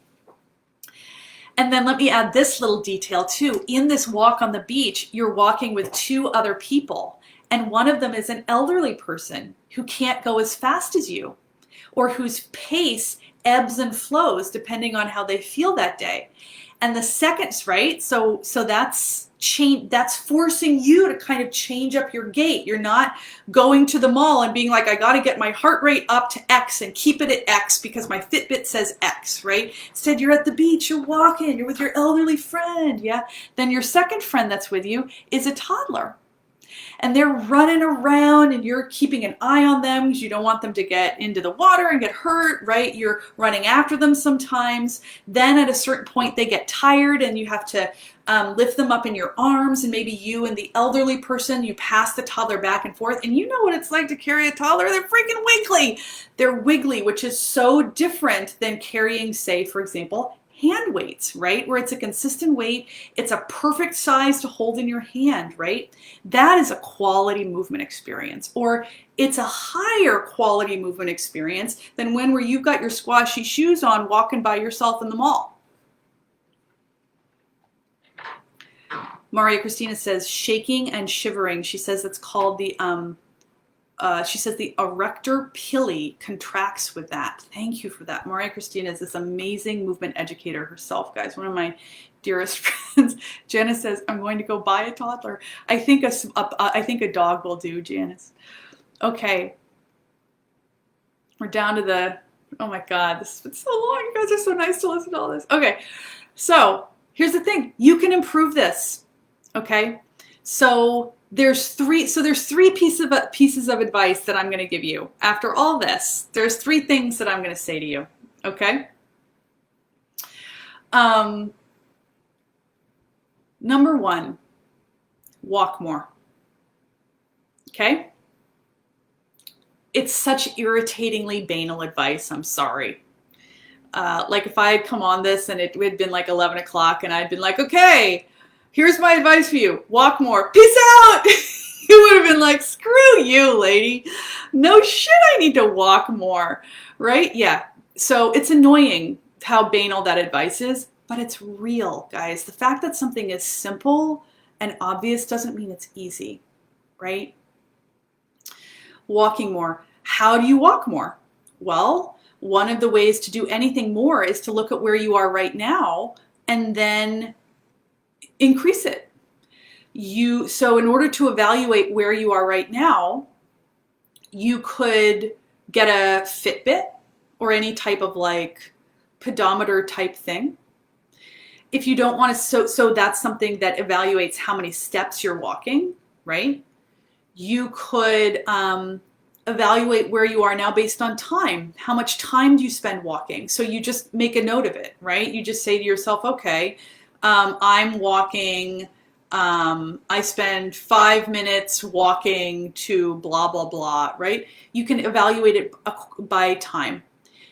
And then let me add this little detail too. In this walk on the beach, you're walking with two other people, and one of them is an elderly person who can't go as fast as you, or whose pace ebbs and flows depending on how they feel that day. And the seconds, right? So that's forcing you to kind of change up your gait. You're not going to the mall and being like, I got to get my heart rate up to X and keep it at X because my Fitbit says X, right? Instead, you're at the beach, you're walking, you're with your elderly friend, yeah? Then your second friend that's with you is a toddler. And they're running around and you're keeping an eye on them because you don't want them to get into the water and get hurt, right? You're running after them sometimes. Then at a certain point they get tired and you have to lift them up in your arms, and maybe you and the elderly person, you pass the toddler back and forth, and you know what it's like to carry a toddler. They're freaking wiggly. They're wiggly, which is so different than carrying, say, for example, hand weights, right? Where it's a consistent weight, it's a perfect size to hold in your hand, right? That is a quality movement experience, or it's a higher quality movement experience than where you've got your squashy shoes on walking by yourself in the mall. Maria Christina says shaking and shivering. She says it's called the she says the erector pili contracts with that. Thank you for that. Maria Christina is this amazing movement educator herself, guys. One of my dearest friends. Janice says, I'm going to go buy a toddler. I think a dog will do, Janice. Okay. We're down to the, oh my God, this has been so long. You guys are so nice to listen to all this. Okay. So here's the thing. You can improve this. Okay. So there's three pieces of advice that I'm going to give you. After all this, there's three things that I'm going to say to you. Okay. Number one, walk more. Okay. It's such irritatingly banal advice. I'm sorry. Like if I had come on this and it had been like 11 o'clock and I'd been like, okay, here's my advice for you. Walk more. Peace out. You would have been like, screw you, lady. No shit, I need to walk more, right? Yeah. So it's annoying how banal that advice is, but it's real, guys. The fact that something is simple and obvious doesn't mean it's easy, right? Walking more. How do you walk more? Well, one of the ways to do anything more is to look at where you are right now and then increase it. So in order to evaluate where you are right now, you could get a Fitbit or any type of like pedometer type thing. If you don't want to, so that's something that evaluates how many steps you're walking, right? You could evaluate where you are now based on time. How much time do you spend walking? So you just make a note of it, right? You just say to yourself, okay, I'm walking, I spend 5 minutes walking to blah, blah, blah, right? You can evaluate it by time.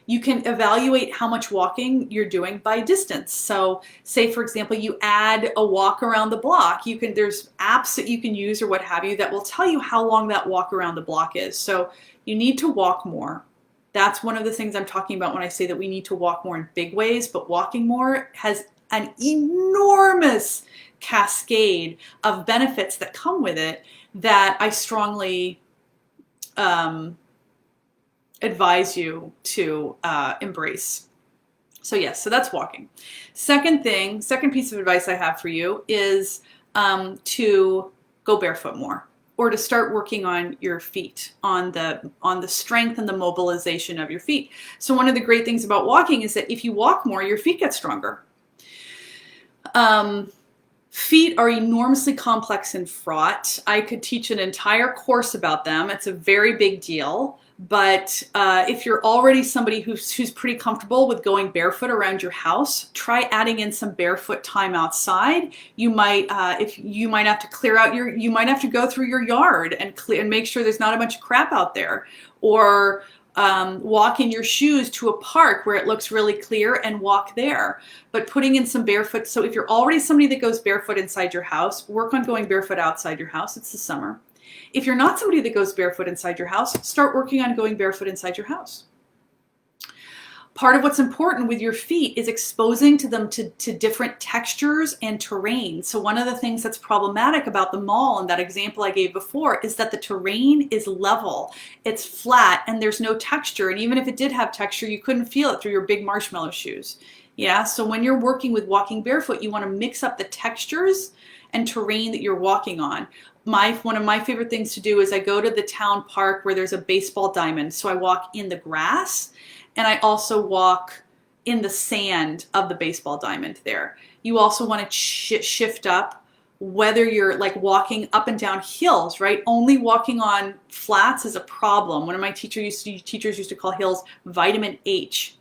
You can evaluate how much walking you're doing by distance. So say, for example, you add a walk around the block. There's apps that you can use or what have you that will tell you how long that walk around the block is. So you need to walk more. That's one of the things I'm talking about when I say that we need to walk more in big ways, but walking more has an enormous cascade of benefits that come with it that I strongly advise you to embrace. So yes, so that's walking. Second piece of advice I have for you is to go barefoot more, or to start working on your feet, on the strength and the mobilization of your feet. So one of the great things about walking is that if you walk more, your feet get stronger. Feet are enormously complex and fraught. I could teach an entire course about them. It's a very big deal. But if you're already somebody who's pretty comfortable with going barefoot around your house, try adding in some barefoot time outside. You might have to clear out you might have to go through your yard and make sure there's not a bunch of crap out there, or walk in your shoes to a park where it looks really clear and walk there. But putting in some barefoot, so if you're already somebody that goes barefoot inside your house, work on going barefoot outside your house. It's the summer. If you're not somebody that goes barefoot inside your house, start working on going barefoot inside your house. Part of what's important with your feet is exposing to them to different textures and terrain. So one of the things that's problematic about the mall and that example I gave before is that the terrain is level, it's flat, and there's no texture. And even if it did have texture, you couldn't feel it through your big marshmallow shoes. Yeah, so when you're working with walking barefoot, you want to mix up the textures and terrain that you're walking on. One of my favorite things to do is I go to the town park where there's a baseball diamond. So I walk in the grass, and I also walk in the sand of the baseball diamond there. You also want to shift up whether you're like walking up and down hills, right? Only walking on flats is a problem. One of my teachers used to call hills vitamin H.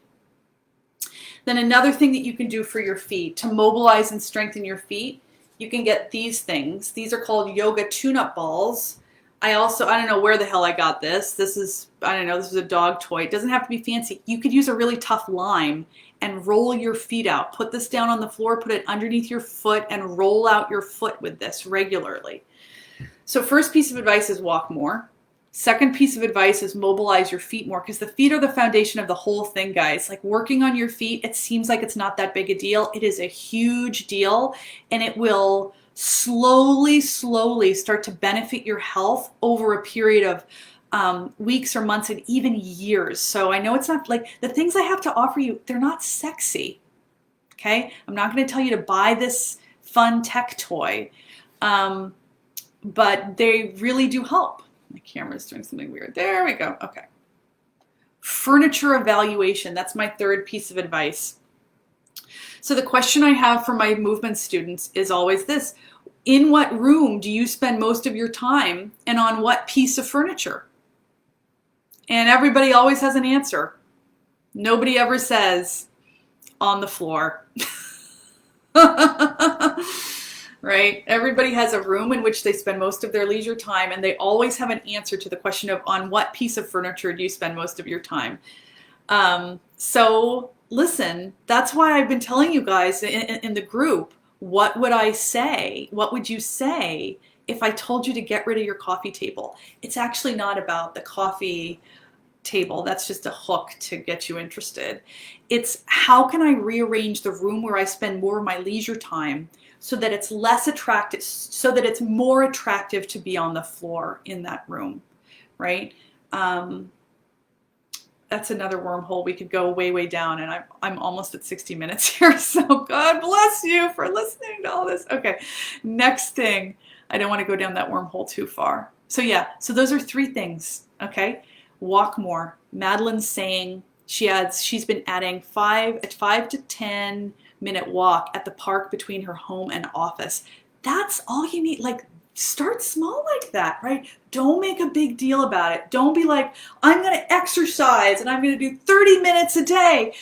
Then another thing that you can do for your feet to mobilize and strengthen your feet, you can get these things. These are called yoga tune-up balls. I don't know where the hell I got this. This is a dog toy. It doesn't have to be fancy. You could use a really tough lime and roll your feet out. Put this down on the floor, put it underneath your foot, and roll out your foot with this regularly. So first piece of advice is walk more. Second piece of advice is mobilize your feet more, because the feet are the foundation of the whole thing, guys. Like working on your feet, it seems like it's not that big a deal. It is a huge deal, and it will slowly start to benefit your health over a period of weeks or months and even years. So I know it's not like the things I have to offer you, they're not sexy. Okay? I'm not going to tell you to buy this fun tech toy, but they really do help. My camera's doing something weird. There we go. Okay. Furniture evaluation. That's my third piece of advice. So the question I have for my movement students is always this: in what room do you spend most of your time, and on what piece of furniture? And everybody always has an answer. Nobody ever says on the floor. Right? Everybody has a room in which they spend most of their leisure time, and they always have an answer to the question of on what piece of furniture do you spend most of your time. So listen, that's why I've been telling you guys in the group, what would I say? What would you say if I told you to get rid of your coffee table? It's actually not about the coffee table. That's just a hook to get you interested. It's how can I rearrange the room where I spend more of my leisure time so that it's less attractive, so that it's more attractive to be on the floor in that room, right? That's another wormhole we could go way, way down, and I'm almost at 60 minutes here, so God bless you for listening to all this. Okay, next thing. I don't want to go down that wormhole too far. So yeah, so those are 3 things, okay? Walk more. Madeline's saying she's been adding 5 to 10 minute walk at the park between her home and office. That's all you need. Like, start small like that, right? Don't make a big deal about it. Don't be like, I'm going to exercise and I'm going to do 30 minutes a day.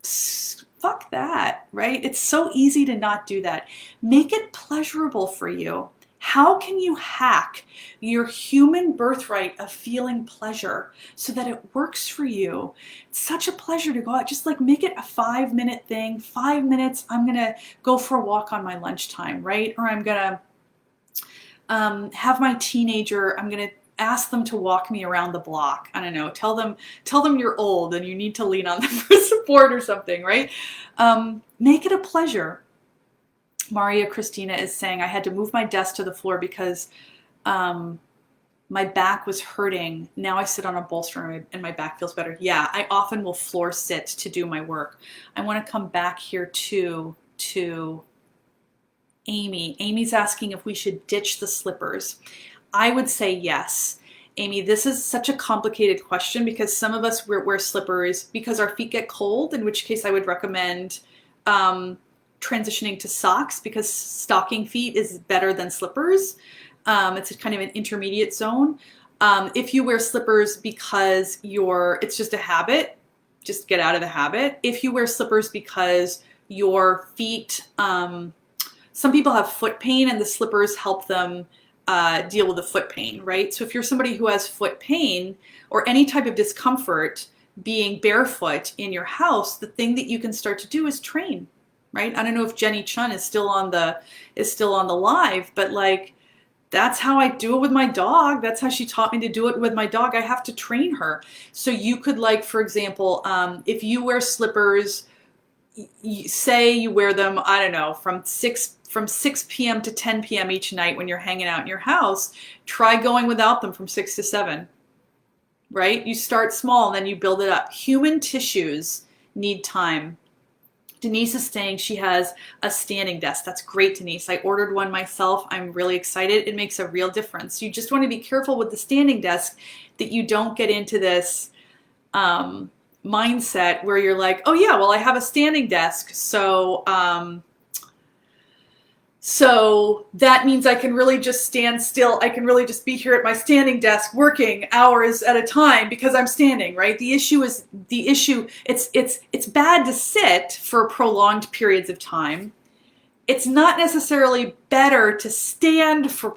Fuck that, right? It's so easy to not do that. Make it pleasurable for you. How can you hack your human birthright of feeling pleasure so that it works for you? It's such a pleasure to go out. Just like make it a 5-minute thing. 5 minutes, I'm going to go for a walk on my lunchtime, right? Or I'm going to have my teenager, I'm going to ask them to walk me around the block. I don't know, tell them you're old and you need to lean on them for support or something, right? Make it a pleasure. Maria Christina is saying, I had to move my desk to the floor because my back was hurting. Now I sit on a bolster and my back feels better. Yeah, I often will floor sit to do my work. I want to come back here to Amy. Amy's asking if we should ditch the slippers. I would say yes. Amy, this is such a complicated question because some of us wear slippers because our feet get cold, in which case I would recommend transitioning to socks because stocking feet is better than slippers. It's a kind of an intermediate zone. If you wear slippers because it's just a habit, just get out of the habit. If you wear slippers because your feet, some people have foot pain and the slippers help them deal with the foot pain, right? So if you're somebody who has foot pain or any type of discomfort being barefoot in your house, the thing that you can start to do is train, right? I don't know if Jenny Chun is still on the live, but like that's how I do it with my dog. That's how she taught me to do it with my dog. I have to train her. So you could, like, for example, if you wear slippers, say you wear them, I don't know, from 6 p.m. to 10 p.m. each night when you're hanging out in your house, try going without them from 6 to 7, right? You start small and then you build it up. Human tissues need time. Denise is saying she has a standing desk. That's great, Denise. I ordered one myself. I'm really excited. It makes a real difference. You just want to be careful with the standing desk that you don't get into this mindset where you're like, oh yeah, well I have a standing desk, so that means I can really just stand still. I can really just be here at my standing desk working hours at a time because I'm standing, right? It's bad to sit for prolonged periods of time. It's not necessarily better to stand for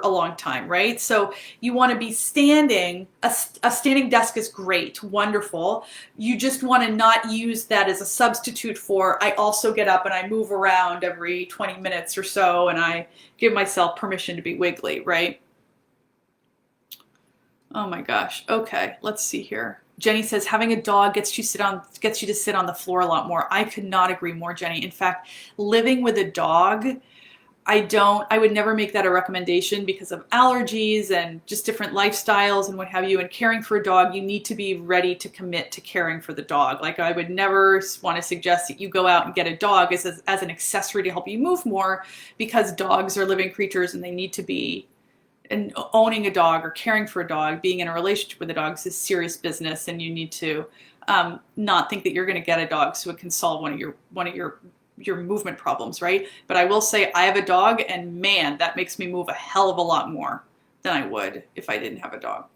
a long time, right? So you want to be standing. A standing desk is great, wonderful. You just want to not use that as a substitute for, I also get up and I move around every 20 minutes or so and I give myself permission to be wiggly, right? Oh my gosh. Okay, let's see here. Jenny says having a dog gets you to sit on the floor a lot more. I could not agree more, Jenny. In fact, living with a dog, I would never make that a recommendation because of allergies and just different lifestyles and what have you. And caring for a dog, you need to be ready to commit to caring for the dog. Like, I would never want to suggest that you go out and get a dog as an accessory to help you move more, because dogs are living creatures and they need to be, and owning a dog or caring for a dog, being in a relationship with a dog is serious business, and you need to not think that you're going to get a dog so it can solve one of your movement problems, right? But I will say I have a dog, and man, that makes me move a hell of a lot more than I would if I didn't have a dog.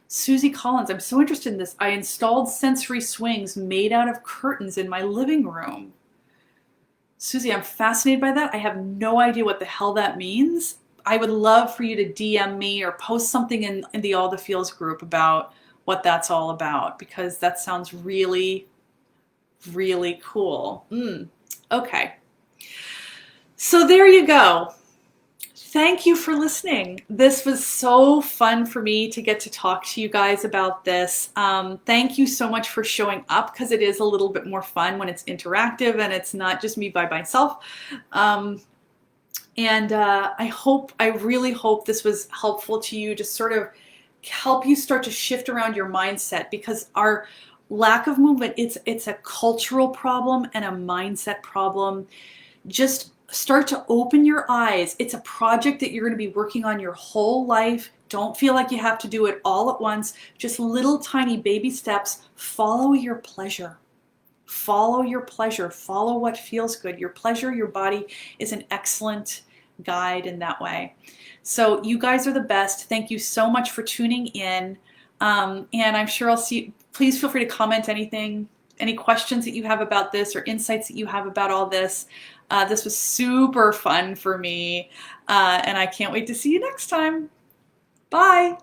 Susie Collins, I'm so interested in this. I installed sensory swings made out of curtains in my living room. Susie, I'm fascinated by that. I have no idea what the hell that means. I would love for you to DM me or post something in the All the Feels group about what that's all about, because that sounds really, really cool. Okay. So there you go. Thank you for listening. This was so fun for me to get to talk to you guys about this. Thank you so much for showing up, because it is a little bit more fun when it's interactive and it's not just me by myself. I really hope this was helpful to you to sort of help you start to shift around your mindset, because our lack of movement, it's a cultural problem and a mindset problem. Just start to open your eyes. It's a project that you're going to be working on your whole life. Don't feel like you have to do it all at once. Just little tiny baby steps. Follow your pleasure. Follow your pleasure. Follow what feels good. Your pleasure, your body is an excellent guide in that way. So you guys are the best. Thank you so much for tuning in. And I'm sure I'll see. Please feel free to comment anything, any questions that you have about this or insights that you have about all this. This was super fun for me, and I can't wait to see you next time. Bye.